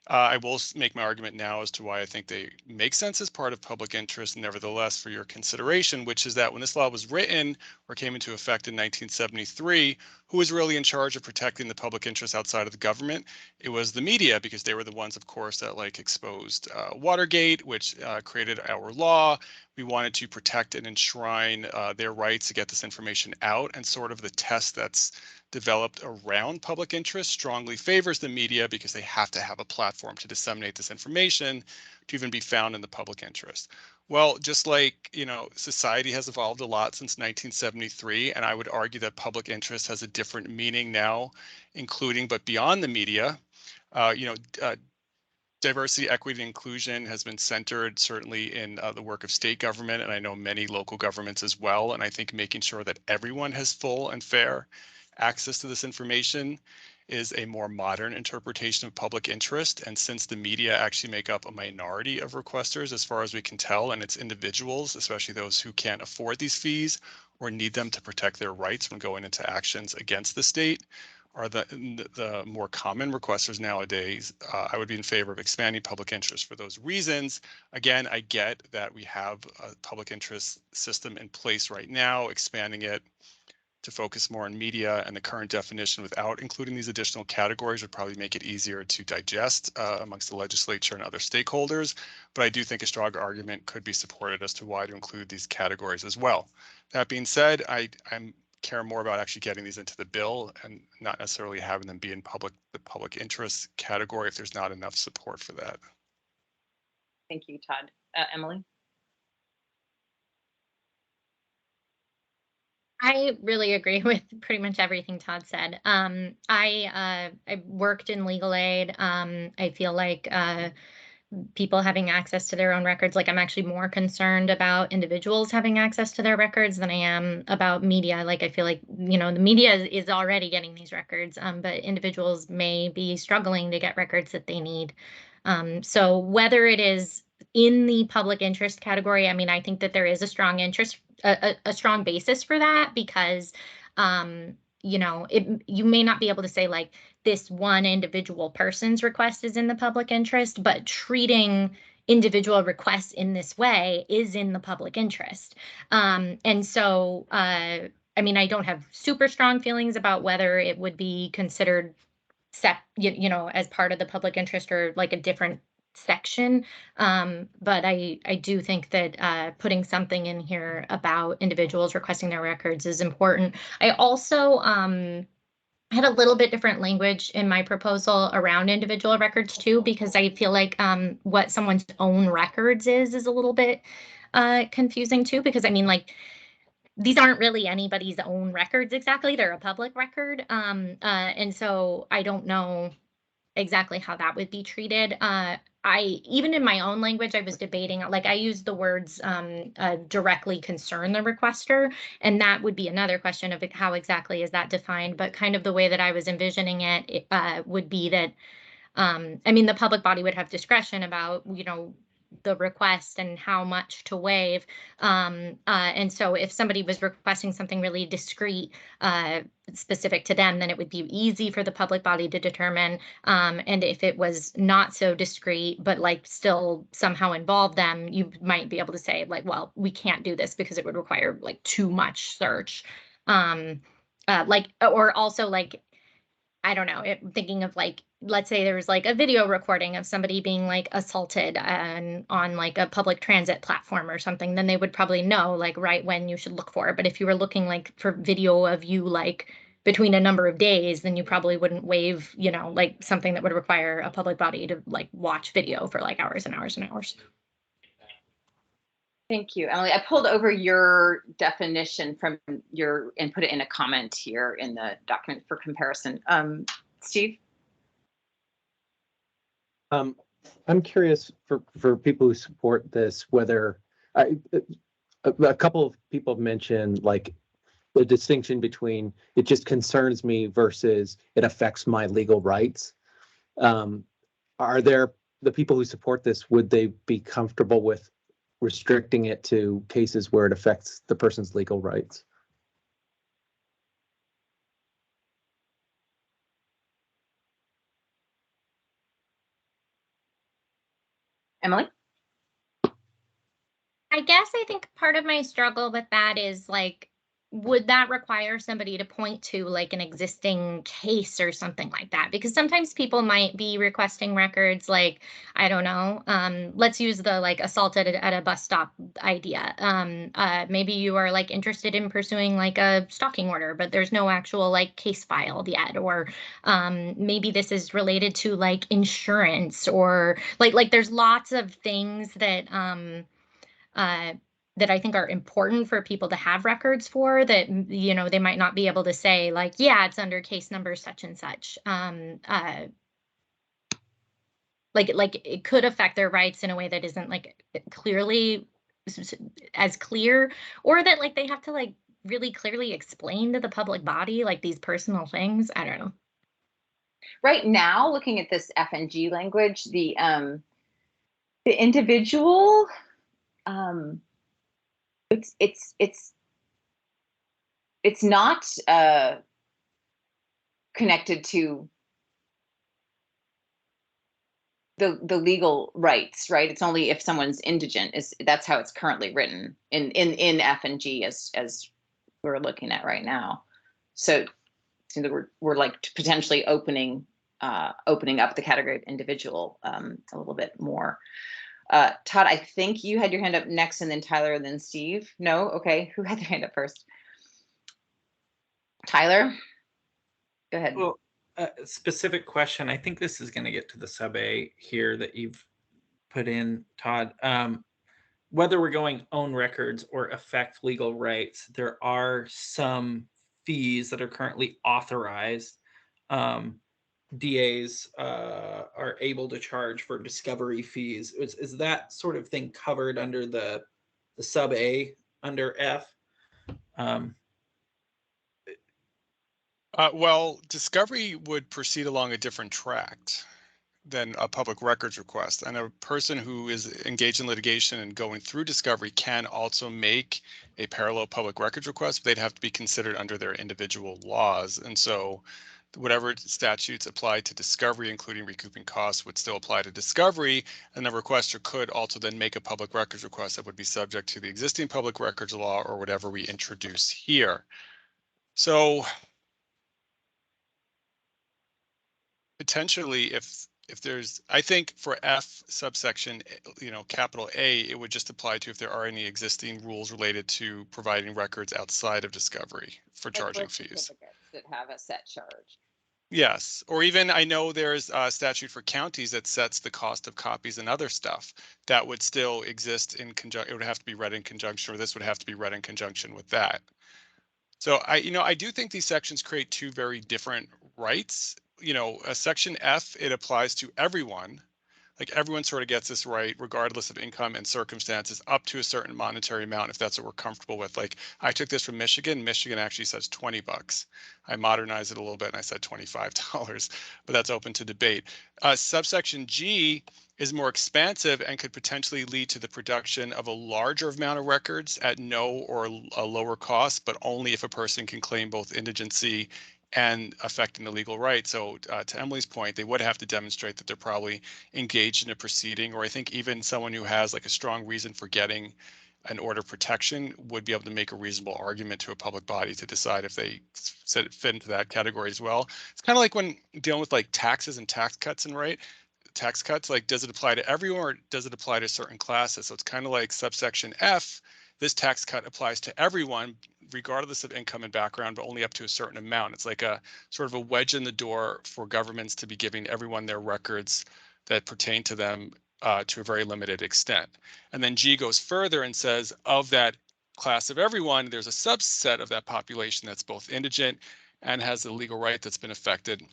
I will make my argument now as to why I think they make sense as part of public interest, nevertheless, for your consideration, which is that when this law was written or came into effect in 1973, who was really in charge of protecting the public interest outside of the government? It was the media, because they were the ones, of course, that exposed Watergate, which created our law. We wanted to protect and enshrine their rights to get this information out, and sort of the test that's developed around public interest strongly favors the media, because they have to have a platform to disseminate this information to even be found in the public interest. Well, just like, society has evolved a lot since 1973, and I would argue that public interest has a different meaning now, including but beyond the media. Diversity, equity, and inclusion has been centered certainly in the work of state government, and I know many local governments as well. And I think making sure that everyone has full and fair access to this information is a more modern interpretation of public interest. And since the media actually make up a minority of requesters, as far as we can tell, and it's individuals, especially those who can't afford these fees or need them to protect their rights when going into actions against the state, are the more common requesters nowadays. I would be in favor of expanding public interest for those reasons. Again, I get that we have a public interest system in place right now. Expanding it to focus more on media and the current definition without including these additional categories would probably make it easier to digest amongst the legislature and other stakeholders. But I do think a strong argument could be supported as to why to include these categories as well. That being said, I care more about actually getting these into the bill and not necessarily having them be in the public interest category if there's not enough support for that.
Thank you, Todd. Emily?
I really agree with pretty much everything Todd said. I worked in legal aid. I feel like people having access to their own records, like I'm actually more concerned about individuals having access to their records than I am about media. Like I feel like, you know, the media is already getting these records, but individuals may be struggling to get records that they need. So whether it is in the public interest category, I mean, I think that there is a strong interest, a strong basis for that, because you know, you may not be able to say like this one individual person's request is in the public interest, but treating individual requests in this way is in the public interest. And so, I mean, I don't have super strong feelings about whether it would be considered you know, as part of the public interest or like a different section. But I do think that putting something in here about individuals requesting their records is important. I also had a little bit different language in my proposal around individual records too, because I feel like what someone's own records is a little bit confusing too, because I mean, like, these aren't really anybody's own records exactly. They're a public record. And so I don't know exactly how that would be treated. Even in my own language, I was debating, like I used the words directly concern the requester, and that would be another question of how exactly is that defined. But kind of the way that I was envisioning it would be that, I mean, the public body would have discretion about, you know, the request and how much to waive. And so if somebody was requesting something really discrete, specific to them, then it would be easy for the public body to determine. And if it was not so discrete, but like still somehow involve them, you might be able to say like, well, we can't do this because it would require like too much search. Or also like, I don't know, thinking of like, let's say there was like a video recording of somebody being like assaulted on like a public transit platform or something, then they would probably know like right when you should look for it. But if you were looking like for video of you like between a number of days, then you probably wouldn't waive, you know, like something that would require a public body to like watch video for like hours and hours and hours.
Thank you, Emily. I pulled over your definition from your and put it in a comment here in the document for comparison. Steve?
I'm curious for people who support this, whether a couple of people mentioned like the distinction between it just concerns me versus it affects my legal rights. Are there the people who support this, would they be comfortable with restricting it to cases where it affects the person's legal rights?
Emily?
I guess I think part of my struggle with that is like, would that require somebody to point to like an existing case or something like that? Because sometimes people might be requesting records like, I don't know, let's use the like assaulted at a bus stop idea. Maybe you are like interested in pursuing like a stalking order, but there's no actual like case filed yet. Or maybe this is related to like insurance or like there's lots of things that that I think are important for people to have records for that, you know, they might not be able to say like, yeah, it's under case number such and such. Like it could affect their rights in a way that isn't like clearly as clear, or that like they have to like really clearly explain to the public body like these personal things. I don't know.
Right now, looking at this F and G language, the individual, it's not connected to the legal rights, right? It's only if someone's indigent. That's how it's currently written in F and G as we're looking at right now. So we're like potentially opening up the category of individual a little bit more. Todd, I think you had your hand up next, and then Tyler, and then Steve. No, okay. Who had their hand up first? Tyler, go ahead.
Well, a specific question. I think this is going to get to the sub A here that you've put in, Todd. Whether we're going own records or affect legal rights, there are some fees that are currently authorized. DAs are able to charge for discovery fees. Is that sort of thing covered under the sub A under F?
Well, discovery would proceed along a different track than a public records request. And a person who is engaged in litigation and going through discovery can also make a parallel public records request, but they'd have to be considered under their individual laws. And so whatever statutes apply to discovery, including recouping costs, would still apply to discovery. And the requester could also then make a public records request that would be subject to the existing public records law or whatever we introduce here. So potentially, if there's, I think for F subsection, capital A, it would just apply to if there are any existing rules related to providing records outside of discovery for charging fees.
That have a set charge.
Yes, or even I know there's a statute for counties that sets the cost of copies and other stuff that would still exist in conjunction. It would have to be read in conjunction, or this would have to be read in conjunction with that. So I do think these sections create two very different rights. A section F, it applies to everyone. Like everyone sort of gets this right, regardless of income and circumstances, up to a certain monetary amount, if that's what we're comfortable with. Like I took this from Michigan. Michigan actually says $20. I modernized it a little bit and I said $25, but that's open to debate. Subsection G is more expansive and could potentially lead to the production of a larger amount of records at no or a lower cost, but only if a person can claim both indigency and affecting the legal right. So to Emily's point, they would have to demonstrate that they're probably engaged in a proceeding, or I think even someone who has like a strong reason for getting an order of protection would be able to make a reasonable argument to a public body to decide if they fit into that category as well. It's kind of like when dealing with like taxes and tax cuts tax cuts, like does it apply to everyone or does it apply to certain classes? So it's kind of like subsection F. This tax cut applies to everyone, regardless of income and background, but only up to a certain amount. It's like a sort of a wedge in the door for governments to be giving everyone their records that pertain to them to a very limited extent. And then G goes further and says of that class of everyone, there's a subset of that population that's both indigent and has a legal right that's been affected,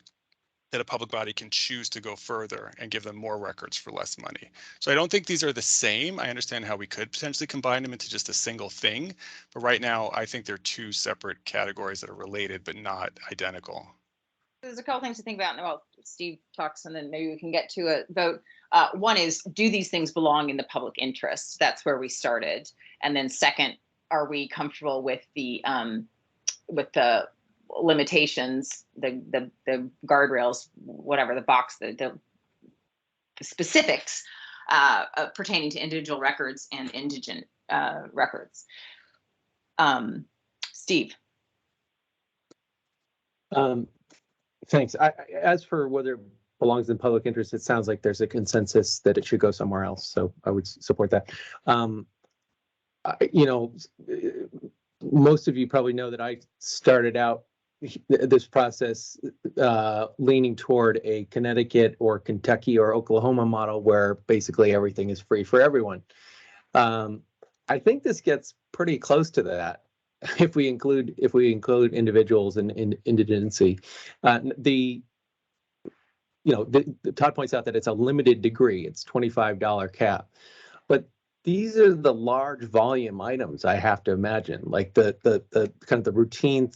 that a public body can choose to go further and give them more records for less money. So I don't think these are the same. I understand how we could potentially combine them into just a single thing, but right now I think they're two separate categories that are related but not identical.
There's a couple things to think about. Well, Steve talks and then maybe we can get to a vote. One is, do these things belong in the public interest? That's where we started. And then second, are we comfortable with the limitations, the guardrails, whatever the box, the specifics pertaining to individual records and indigent records. Steve.
Thanks. As for whether it belongs in public interest, it sounds like there's a consensus that it should go somewhere else. So I would support that. Most of you probably know that I started out this process leaning toward a Connecticut or Kentucky or Oklahoma model where basically everything is free for everyone. I think this gets pretty close to that if we include individuals and indigency. The Todd points out that it's a limited degree. It's $25 cap, but these are the large volume items. I have to imagine, like the kind of the routine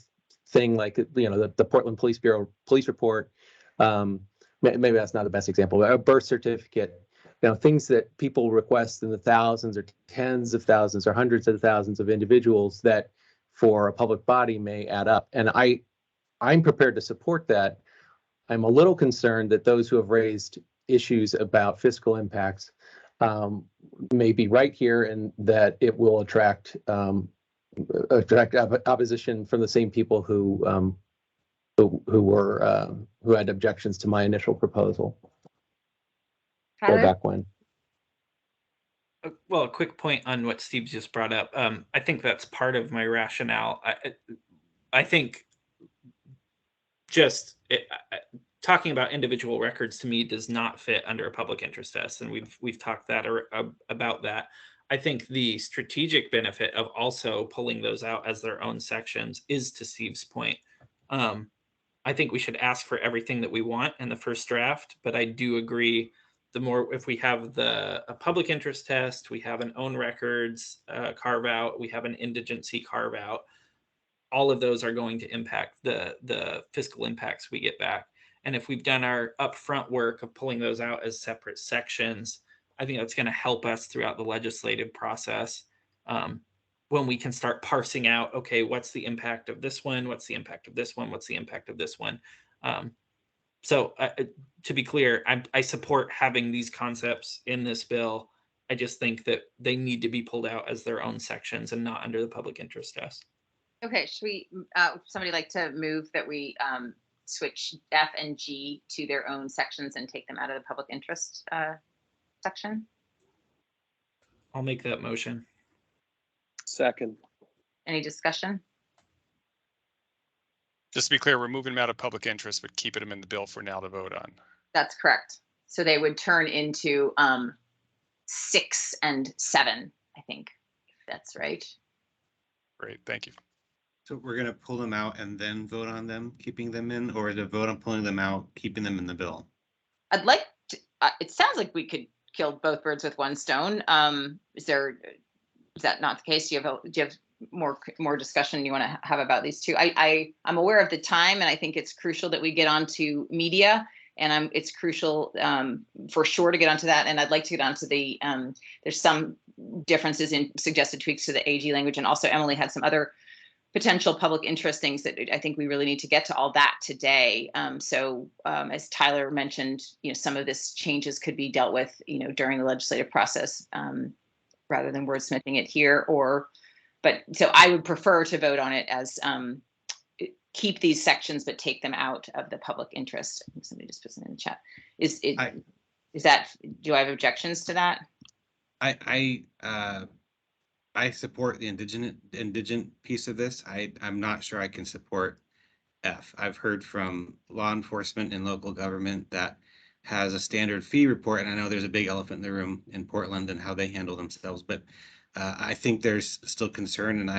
thing, like the Portland Police Bureau police report, Maybe that's not the best example, but a birth certificate, things that people request in the thousands or tens of thousands or hundreds of thousands of individuals that for a public body may add up. And I'm prepared to support that. I'm a little concerned that those who have raised issues about fiscal impacts may be right here, and that it will attract opposition from the same people who had objections to my initial proposal. Way
Tyler?
back when.
Well, a quick point on what Steve just brought up. I think that's part of my rationale. I think just talking about individual records to me does not fit under a public interest test, and we've talked about that. I think the strategic benefit of also pulling those out as their own sections is, to Steve's point. I think we should ask for everything that we want in the first draft, but I do agree. The more, if we have a public interest test, we have an own records carve out, we have an indigency carve out, all of those are going to impact the fiscal impacts we get back. And if we've done our upfront work of pulling those out as separate sections, I think that's going to help us throughout the legislative process when we can start parsing out, okay, what's the impact of this one? What's the impact of this one? What's the impact of this one? So to be clear, I support having these concepts in this bill. I just think that they need to be pulled out as their own sections and not under the public interest test.
Okay, should we, somebody like to move that we switch F and G to their own sections and take them out of the public interest section?
I'll make that motion.
Second.
Any discussion?
Just to be clear, we're moving them out of public interest, but keeping them in the bill for now to vote on.
That's correct. So they would turn into 6 and 7, I think, if that's right.
Great, thank you.
So we're gonna pull them out and then vote on them, keeping them in, or to vote on pulling them out, keeping them in the bill?
I'd like to, it sounds like we could kill both birds with one stone. Is that not the case? Do you have more discussion you want to have about these two? I'm aware of the time, and I think it's crucial that we get onto media, and it's crucial for sure to get onto that. And I'd like to get onto the there's some differences in suggested tweaks to the AG language, and also Emily had some other potential public interest things that I think we really need to get to all that today. So as Tyler mentioned, some of this changes could be dealt with, during the legislative process rather than wordsmithing it here. But so I would prefer to vote on it as keep these sections, but take them out of the public interest. I think somebody just put it in the chat. Do I have objections to that?
I support the indigent piece of this. I'm not sure I can support F. I've heard from law enforcement and local government that has a standard fee report, and I know there's a big elephant in the room in Portland and how they handle themselves, but I think there's still concern, and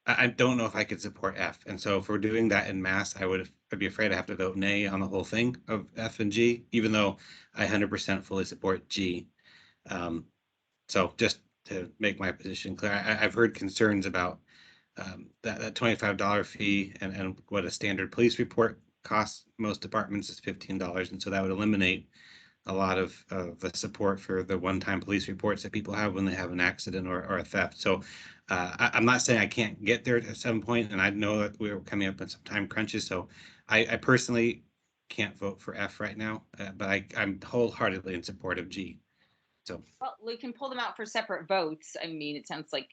I don't know if I could support F. And so if we're doing that in mass, I'd be afraid I have to vote nay on the whole thing of F and G, even though I 100% fully support G. So just to make my position clear, I've heard concerns about that $25 fee and what a standard police report costs most departments is $15. And so that would eliminate a lot of the support for the one-time police reports that people have when they have an accident or a theft. So I'm not saying I can't get there at some point, and I know that we were coming up on some time crunches. So I personally can't vote for F right now, but I'm wholeheartedly in support of G. So
well, we can pull them out for separate votes. I mean, it sounds like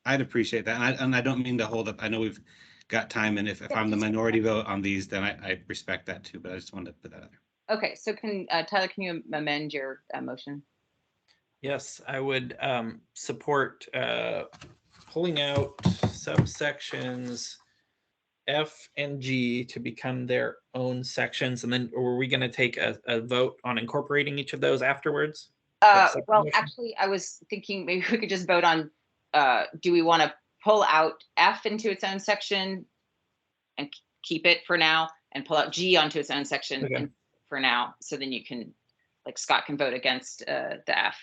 I'd appreciate that, and I don't mean to hold up. I know we've got time, and if I'm the minority vote on these, then I respect that too. But I just wanted to put that out there.
okay. So Tyler, can you amend your motion?
Yes, I would support pulling out subsections F and G to become their own sections, and then were we going to take a vote on incorporating each of those afterwards?
Well, actually, I was thinking maybe we could just vote on, do we want to pull out F into its own section and keep it for now, and pull out G onto its own section for now? So then you can, like Scott can vote against the F.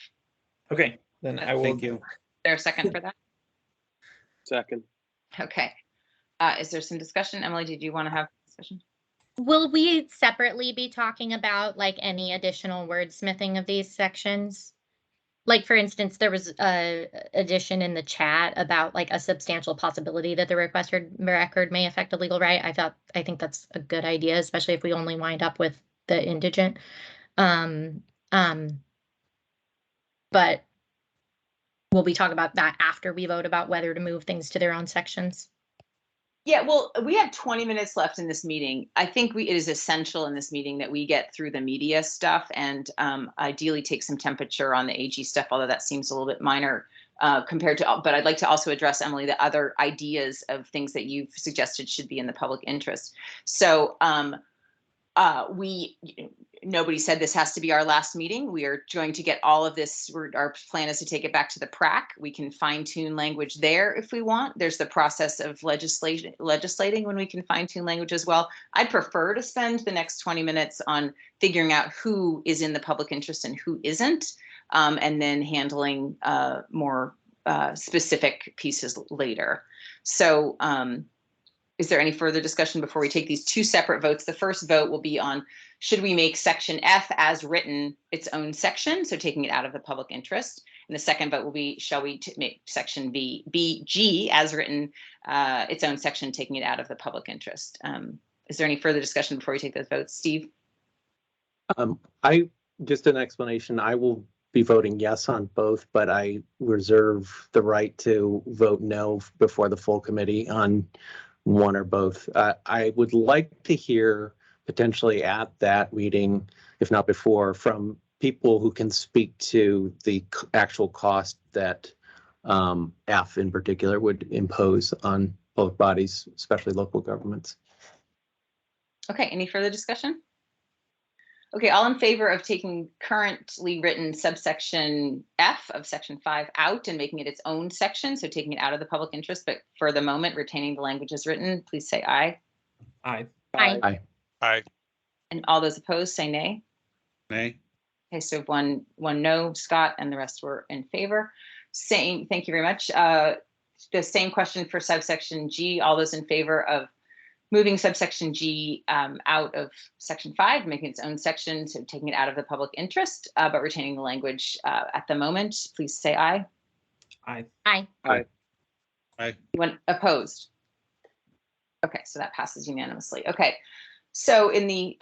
Okay, then I will.
Thank you.
Is there a second for that?
Second.
Okay. Is there some discussion? Emily, did you want to have discussion?
Will we separately be talking about like any additional wordsmithing of these sections? Like, for instance, there was a addition in the chat about like a substantial possibility that the requested record may affect a legal right. I think that's a good idea, especially if we only wind up with the indigent. But will we talk about that after we vote about whether to move things to their own sections?
Yeah, well, we have 20 minutes left in this meeting. I think it is essential in this meeting that we get through the media stuff and ideally take some temperature on the AG stuff, although that seems a little bit minor compared to, but I'd like to also address, Emily, the other ideas of things that you've suggested should be in the public interest. So nobody said this has to be our last meeting. We are going to get all of this. Our plan is to take it back to the PRAC. We can fine tune language there if we want. There's the process of legislating when we can fine tune language as well. I'd prefer to spend the next 20 minutes on figuring out who is in the public interest and who isn't, and then handling more specific pieces later. So is there any further discussion before we take these two separate votes? The first vote will be on, should we make section F as written its own section, so taking it out of the public interest? And the second vote will be, shall we make section G as written its own section, taking it out of the public interest? Is there any further discussion before we take those votes? Steve?
Just an explanation. I will be voting yes on both, but I reserve the right to vote no before the full committee on one or both. I would like to hear potentially at that meeting, if not before, from people who can speak to the actual cost that F in particular would impose on both bodies, especially local governments.
Okay, any further discussion? Okay, all in favor of taking currently written subsection F of section 5 out and making it its own section, so taking it out of the public interest, but for the moment retaining the language as written, please say aye.
Aye.
Aye.
Aye.
Aye.
And all those opposed say nay.
Nay.
Okay, so one no, Scott, and the rest were in favor. Thank you very much. The same question for subsection G. All those in favor of moving subsection G out of section 5, making its own section, so taking it out of the public interest, but retaining the language at the moment, please say aye.
Aye.
Aye.
Aye.
Aye.
Anyone opposed? Okay, so that passes unanimously. Okay, so in the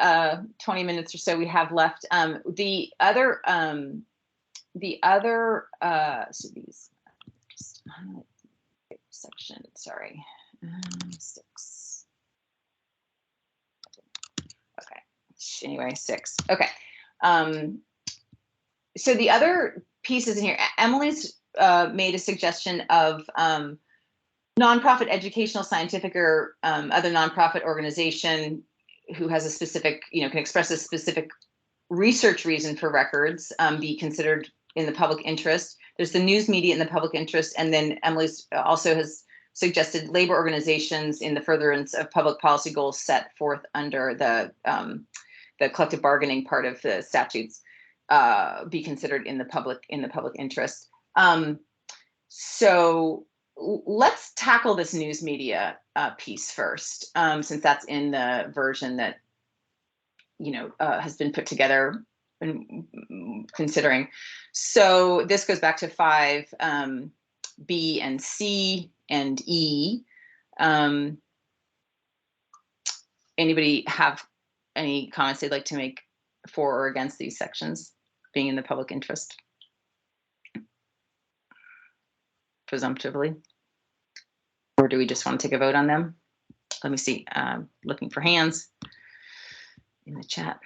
20 minutes or so we have left, the other so these just section, sorry, 6. Okay, anyway, 6. Okay, so the other pieces in here, Emily's made a suggestion of nonprofit, educational, scientific, or other nonprofit organization who has a specific, can express a specific research reason for records be considered in the public interest. There's the news media in the public interest, and then Emily's also has suggested labor organizations in the furtherance of public policy goals set forth under the collective bargaining part of the statutes be considered in the public interest. So let's tackle this news media piece first, since that's in the version that has been put together and considering. So this goes back to 5 B and C and E. Anybody have any comments they'd like to make for or against these sections being in the public interest? Presumptively, or do we just want to take a vote on them? Let me see, looking for hands in the chat.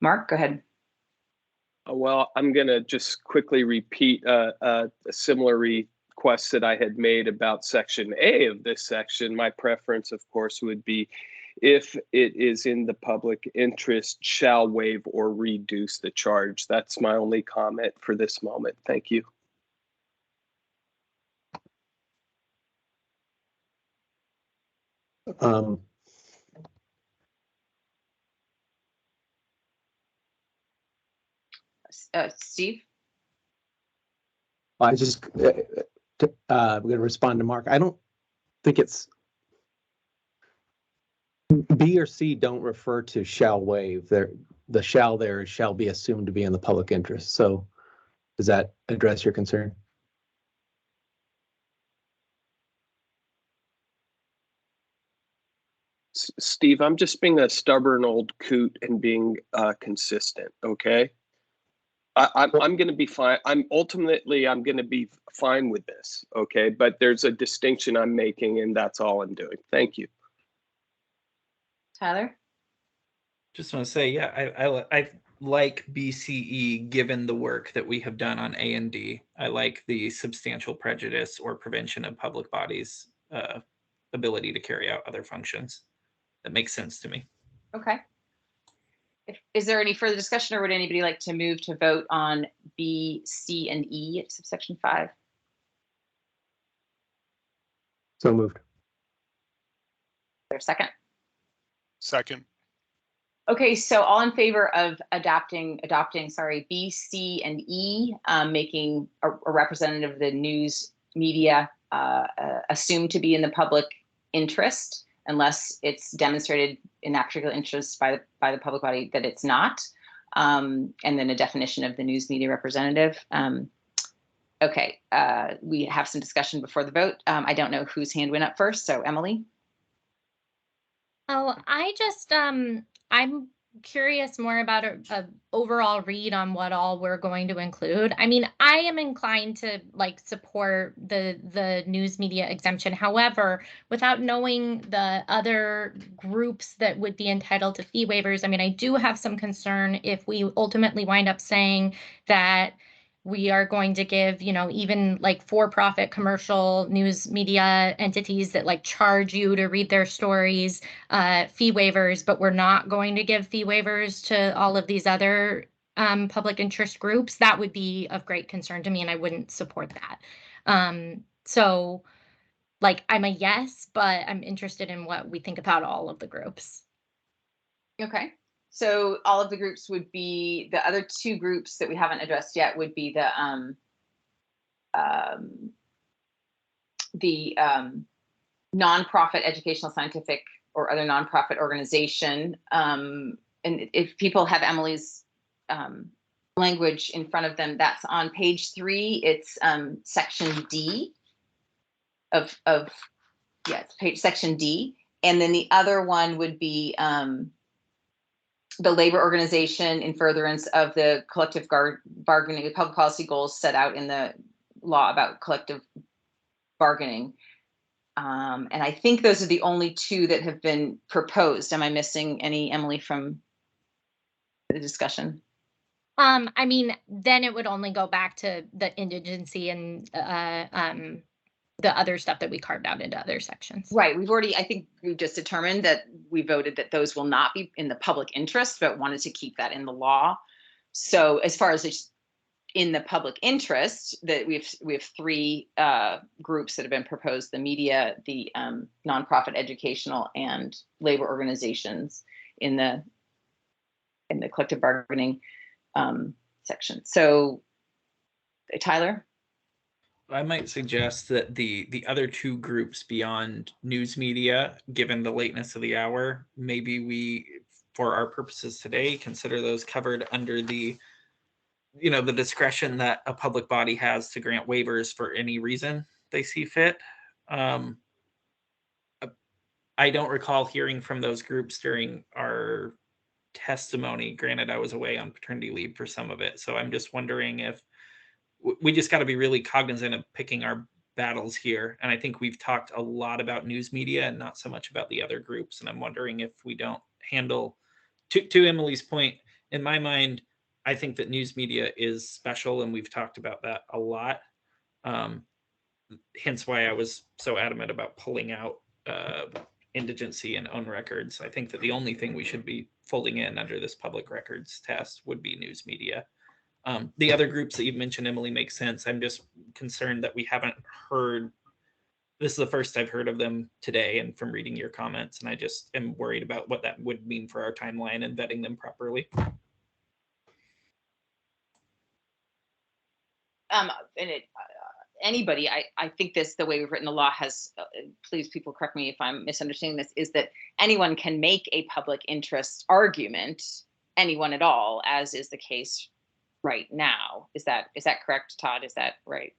Mark, go ahead.
Well, I'm going to just quickly repeat a similar request that I had made about section A of this section. My preference, of course, would be if it is in the public interest, shall waive or reduce the charge. That's my only comment for this moment. Thank you.
Steve?
I just, I'm going to respond to Mark. I don't think it's B or C don't refer to shall waive. The shall there shall be assumed to be in the public interest. So does that address your concern?
Steve, I'm just being a stubborn old coot and being consistent. Okay. I'm going to be fine. I'm going to be fine with this. Okay. But there's a distinction I'm making, and that's all I'm doing. Thank you.
Tyler?
Just want to say, yeah, I like BCE given the work that we have done on A and D. I like the substantial prejudice or prevention of public bodies' ability to carry out other functions. That makes sense to me.
Okay. Is there any further discussion, or would anybody like to move to vote on B, C, and E, subsection 5?
So moved.
Is there a second?
Second.
Okay, so all in favor of adopting, B, C, and E, making a representative of the news media assumed to be in the public interest, unless it's demonstrated in actual interest by the public body that it's not, and then a definition of the news media representative. Okay, we have some discussion before the vote. I don't know whose hand went up first, so Emily.
Oh, I just, I'm curious more about a overall read on what all we're going to include. I mean, I am inclined to like support the news media exemption. However, without knowing the other groups that would be entitled to fee waivers, I mean, I do have some concern if we ultimately wind up saying that we are going to give, you know, even like for-profit commercial news media entities that like charge you to read their stories, fee waivers, but we're not going to give fee waivers to all of these other public interest groups. That would be of great concern to me, and I wouldn't support that. So like I'm a yes, but I'm interested in what we think about all of the groups.
Okay. So all of the groups would be, the other two groups that we haven't addressed yet would be the nonprofit educational, scientific, or other nonprofit organization. And if people have Emily's language in front of them, that's on page 3. It's section D of section D. And then the other one would be the labor organization in furtherance of the collective bargaining, public policy goals set out in the law about collective bargaining. And I think those are the only two that have been proposed. Am I missing any, Emily, from the discussion?
I mean, then it would only go back to the indigency and the other stuff that we carved out into other sections.
Right. I think we've just determined that we voted that those will not be in the public interest, but wanted to keep that in the law. So as far as in the public interest, that we have 3 groups that have been proposed: the media, the nonprofit educational, and labor organizations in the collective bargaining section. So Tyler?
I might suggest that the other 2 groups beyond news media, given the lateness of the hour, maybe we, for our purposes today, consider those covered under the, you know, the discretion that a public body has to grant waivers for any reason they see fit. I don't recall hearing from those groups during our testimony. Granted, I was away on paternity leave for some of it, so I'm just wondering if we just got to be really cognizant of picking our battles here. And I think we've talked a lot about news media and not so much about the other groups. And I'm wondering if we don't handle, to Emily's point, in my mind, I think that news media is special, and we've talked about that a lot. Hence why I was so adamant about pulling out indigency and own records. I think that the only thing we should be folding in under this public records test would be news media. The other groups that you've mentioned, Emily, make sense. I'm just concerned that we haven't heard, this is the first I've heard of them today and from reading your comments, and I just am worried about what that would mean for our timeline and vetting them properly.
anybody, I think this, the way we've written the law has, please people correct me if I'm misunderstanding this, is that anyone can make a public interest argument, anyone at all, as is the case right now. Is that correct, Todd? Is that right?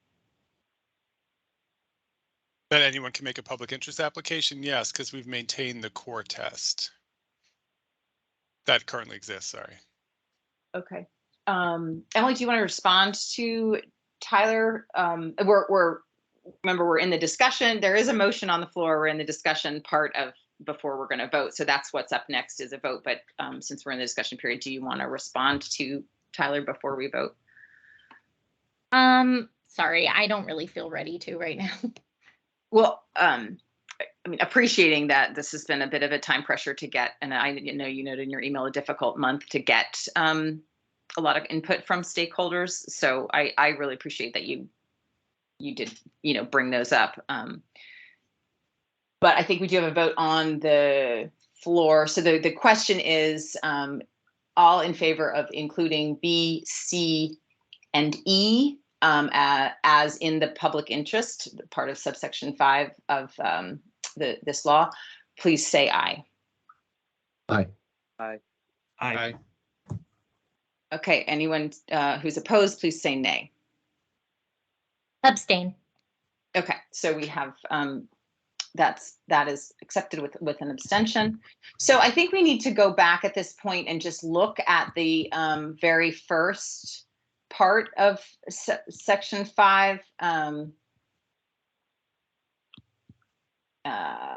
That anyone can make a public interest application? Yes, because we've maintained the core test that currently exists, sorry.
Okay. Emily, do you want to respond to Tyler? Remember, we're in the discussion. There is a motion on the floor. We're in the discussion part of before we're going to vote. So that's what's up next is a vote. But since we're in the discussion period, do you want to respond to Tyler before we vote?
Sorry, I don't really feel ready to right now.
Well, I mean, appreciating that this has been a bit of a time pressure to get, and I know you noted in your email a difficult month to get a lot of input from stakeholders. So I really appreciate that you did, bring those up. But I think we do have a vote on the floor. So the question is, all in favor of including B, C, and E as in the public interest, part of subsection 5 of this law, please say aye.
Aye.
Aye.
Aye.
Okay, anyone who's opposed, please say nay.
Abstain.
Okay, so we have that is accepted with an abstention. So I think we need to go back at this point and just look at the very first part of section 5.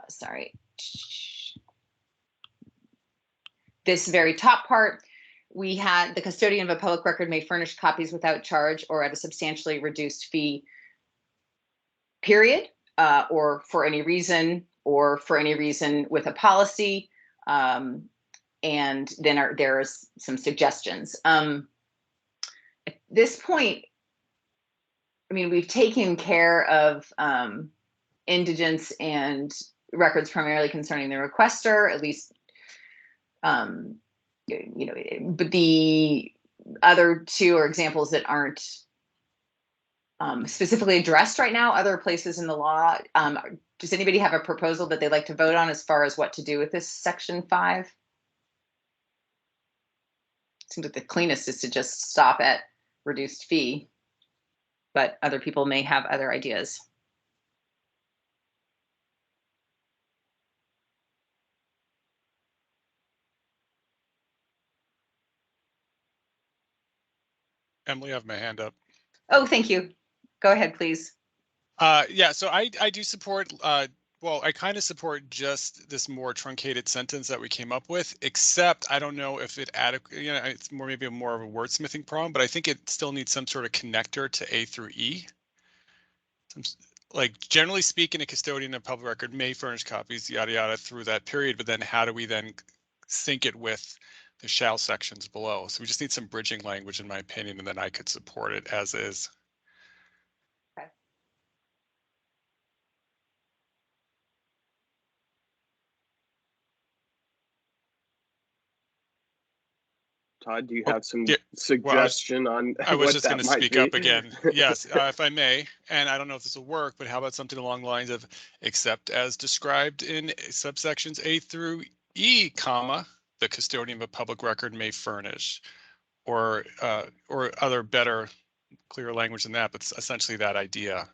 Sorry. This very top part, we had the custodian of a public record may furnish copies without charge or at a substantially reduced fee, period, or for any reason with a policy. And then there's some suggestions. At this point, I mean, we've taken care of indigents and records primarily concerning the requester, at least, but the other two are examples that aren't specifically addressed right now, other places in the law. Does anybody have a proposal that they'd like to vote on as far as what to do with this section 5? Seems like the cleanest is to just stop at reduced fee, but other people may have other ideas.
Emily, I have my hand up.
Oh, thank you. Go ahead, please.
Yeah, so I do support, well, I kind of support just this more truncated sentence that we came up with, except I don't know if it adequate, it's maybe more of a wordsmithing problem, but I think it still needs some sort of connector to A through E. Like generally speaking, a custodian of public record may furnish copies, yada, yada, through that period, but then how do we then sync it with the shall sections below? So we just need some bridging language, in my opinion, and then I could support it as is.
Todd, do you have some
yeah,
suggestion on
I was
what
just going
that
to
might
speak
be?
up again. Yes, if I may, and I don't know if this will work, but how about something along the lines of except as described in subsections A through E, comma, the custodian of a public record may furnish, or other better, clearer language than that, but essentially that idea.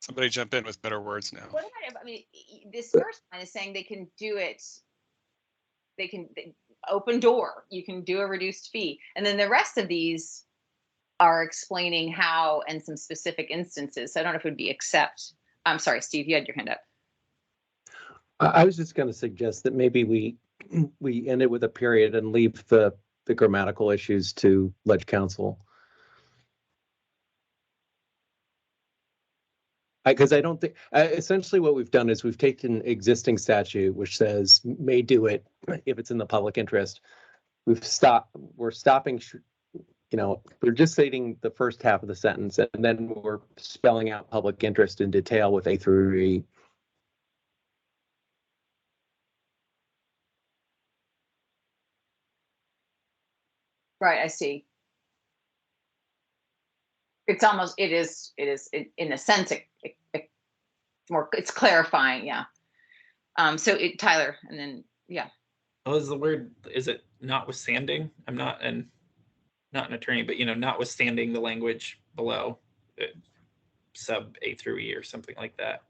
Somebody jump in with better words now.
What about, I mean, this first line is saying they can do it, open door, you can do a reduced fee. And then the rest of these are explaining how and some specific instances. So I don't know if it would be except. I'm sorry, Steve, you had your hand up.
I was just going to suggest that maybe we end it with a period and leave the grammatical issues to Ledge Counsel. Because I don't think, essentially what we've done is we've taken existing statute, which says may do it if it's in the public interest. We're stopping, we're just stating the first half of the sentence, and then we're spelling out public interest in detail with A through E.
Right, I see. It's almost, it is in a sense, it's clarifying, yeah. So Tyler, and then, yeah.
What is the word? Is it notwithstanding? I'm not an attorney, but notwithstanding the language below, sub A through E or something like that.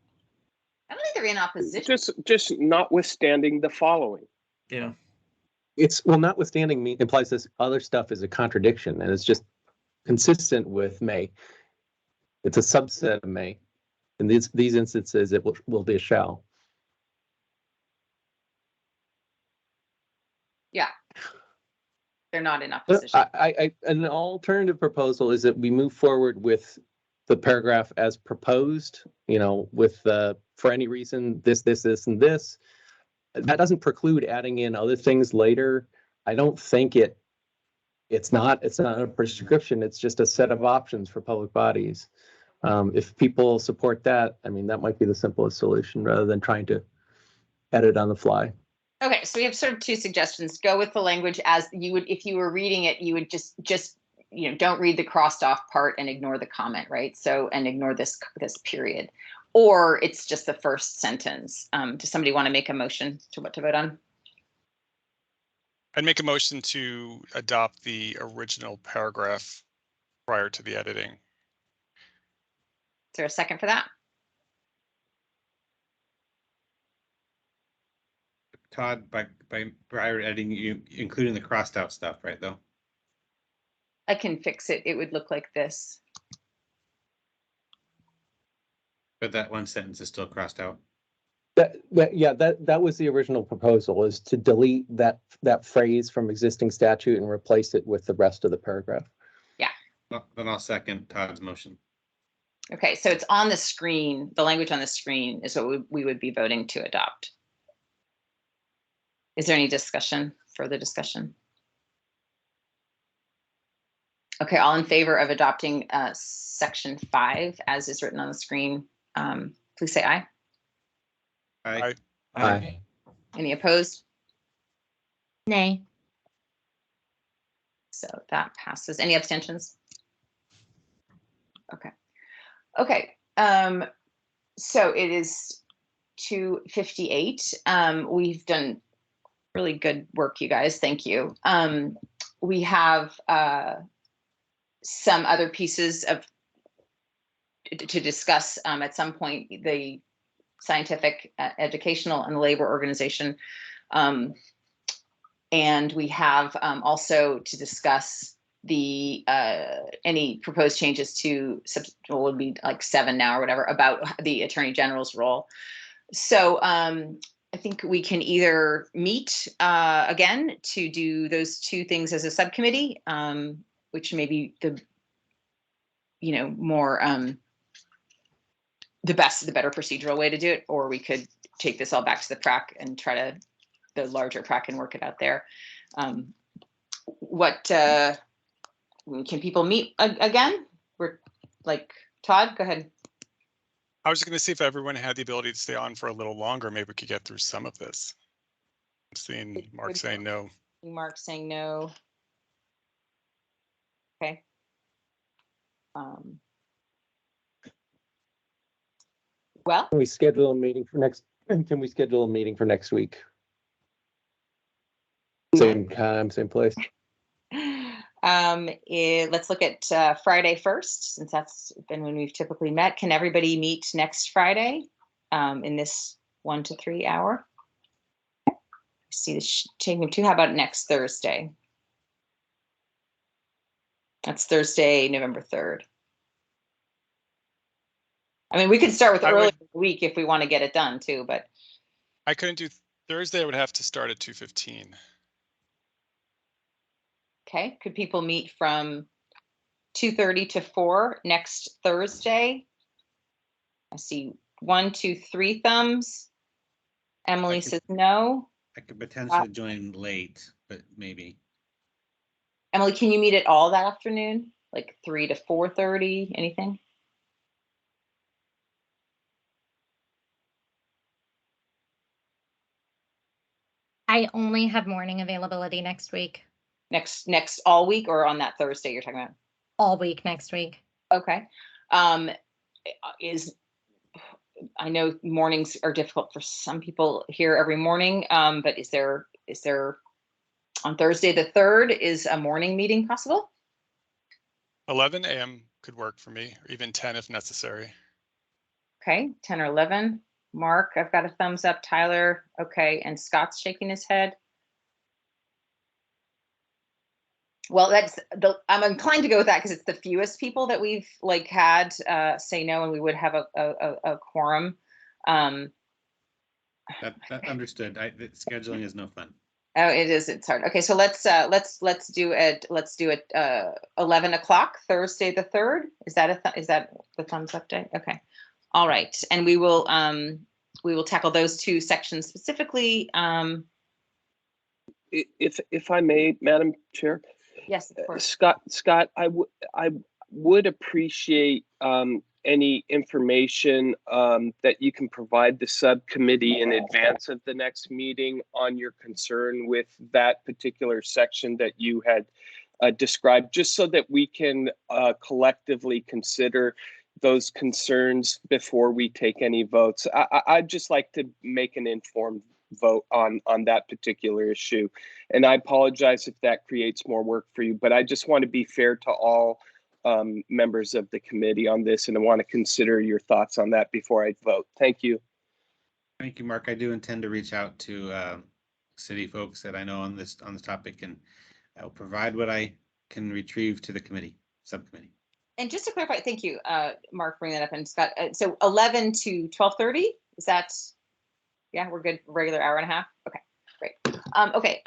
I don't think they're in opposition.
Just notwithstanding the following.
Yeah.
Notwithstanding implies this other stuff is a contradiction, and it's just consistent with may. It's a subset of may. In these instances, it will be a shall.
Yeah. They're not in opposition.
An alternative proposal is that we move forward with the paragraph as proposed, with for any reason, this, and this. That doesn't preclude adding in other things later. I don't think it's not a prescription. It's just a set of options for public bodies. If people support that, I mean, that might be the simplest solution rather than trying to edit on the fly.
Okay, so we have sort of two suggestions. Go with the language as you would, if you were reading it, you would just don't read the crossed off part and ignore the comment, right? So, and ignore this period. Or it's just the first sentence. Does somebody want to make a motion to what to vote on?
I'd make a motion to adopt the original paragraph prior to the editing.
Is there a second for that?
Todd, by prior editing, you including the crossed out stuff, right, though?
I can fix it. It would look like this.
But that one sentence is still crossed out.
That was the original proposal, is to delete that phrase from existing statute and replace it with the rest of the paragraph.
Yeah.
Well, then I'll second Todd's motion.
Okay, so it's on the screen. The language on the screen is what we would be voting to adopt. Is there any further discussion? Okay, all in favor of adopting section 5 as is written on the screen, please say aye.
Aye.
Aye.
Any opposed?
Nay.
So that passes. Any abstentions? Okay. Okay. So it is 2:58. We've done really good work, you guys. Thank you. We have some other pieces to discuss at some point, the scientific, educational, and labor organization. And we have also to discuss the any proposed changes to what would be like 7 now or whatever about the Attorney General's role. So I think we can either meet again to do those two things as a subcommittee, which may be the more the better procedural way to do it, or we could take this all back to the PRAC and try the larger PRAC and work it out there. Can people meet again? We're like, Todd, go ahead.
I was just going to see if everyone had the ability to stay on for a little longer. Maybe we could get through some of this. I'm seeing Mark saying no.
Mark saying no. Okay. Well,
Can we schedule a meeting for next? Can we schedule a meeting for next week? Same time, same place.
Let's look at Friday first, since that's been when we've typically met. Can everybody meet next Friday in this 1 to 3 hour? See this taking 2. How about next Thursday? That's Thursday, November 3rd. I mean, we could start with early in the week if we want to get it done too, but
I couldn't do Thursday. I would have to start at 2:15.
okay. Could people meet from 2:30 to 4 next Thursday? I see 1, 2, 3 thumbs. Emily says no.
I could potentially join late, but maybe.
Emily, can you meet at all that afternoon? Like 3 to 4:30, anything?
I only have morning availability next week.
Next all week, or on that Thursday you're talking about?
All week next week.
Okay. I know mornings are difficult for some people here every morning, but is there on Thursday the 3rd, is a morning meeting possible?
11 a.m. could work for me, or even 10 if necessary.
Okay, 10 or 11. Mark, I've got a thumbs up. Tyler, okay, and Scott's shaking his head. Well, I'm inclined to go with that because it's the fewest people that we've like had say no, and we would have a quorum.
That understood. The scheduling is no fun.
Oh, it is. It's hard. Okay, so let's do it. Let's do it. 11 o'clock Thursday the 3rd. Is that the thumbs up day? Okay. All right, and we will tackle those two sections specifically.
If I may, Madam Chair.
Yes, of course.
Scott, I would appreciate any information that you can provide the subcommittee in advance of the next meeting on your concern with that particular section that you had described, just so that we can collectively consider those concerns before we take any votes. I'd just like to make an informed vote on that particular issue. And I apologize if that creates more work for you, but I just want to be fair to all members of the committee on this, and I want to consider your thoughts on that before I vote. Thank you.
Thank you, Mark. I do intend to reach out to city folks that I know on this topic, and I'll provide what I can retrieve to the subcommittee.
And just to clarify, thank you, Mark, bringing that up, and Scott. So 11 to 12:30, is that? Yeah, we're good. Regular hour and a half. Okay, great. Okay,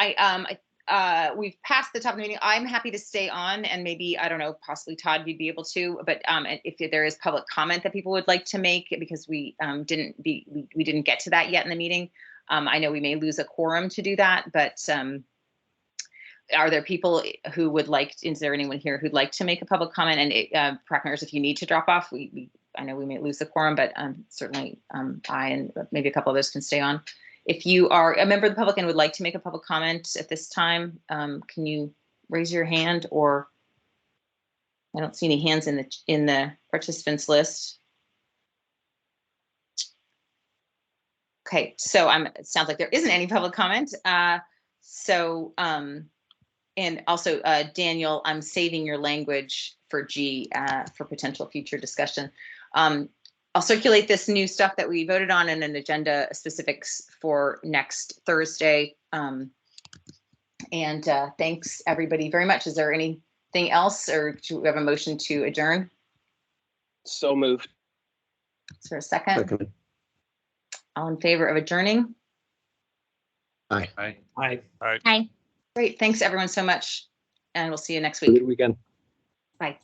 we've passed the top of the meeting. I'm happy to stay on, and maybe, I don't know, possibly Todd, you'd be able to. But if there is public comment that people would like to make, because we didn't get to that yet in the meeting. I know we may lose a quorum to do that, but are there people who would like? Is there anyone here who'd like to make a public comment? And PRAC members, if you need to drop off, I know we may lose the quorum, but certainly I and maybe a couple others can stay on. If you are a member of the public and would like to make a public comment at this time, can you raise your hand? Or I don't see any hands in the participants list. Okay, so it sounds like there isn't any public comment. And also, Daniel, I'm saving your language for G for potential future discussion. I'll circulate this new stuff that we voted on and an agenda specifics for next Thursday. And thanks everybody very much. Is there anything else, or do we have a motion to adjourn?
So moved.
Is there a second? All in favor of adjourning?
Aye.
Aye.
Aye.
Hi.
Great. Thanks everyone so much. And we'll see you next week.
Good weekend.
Bye.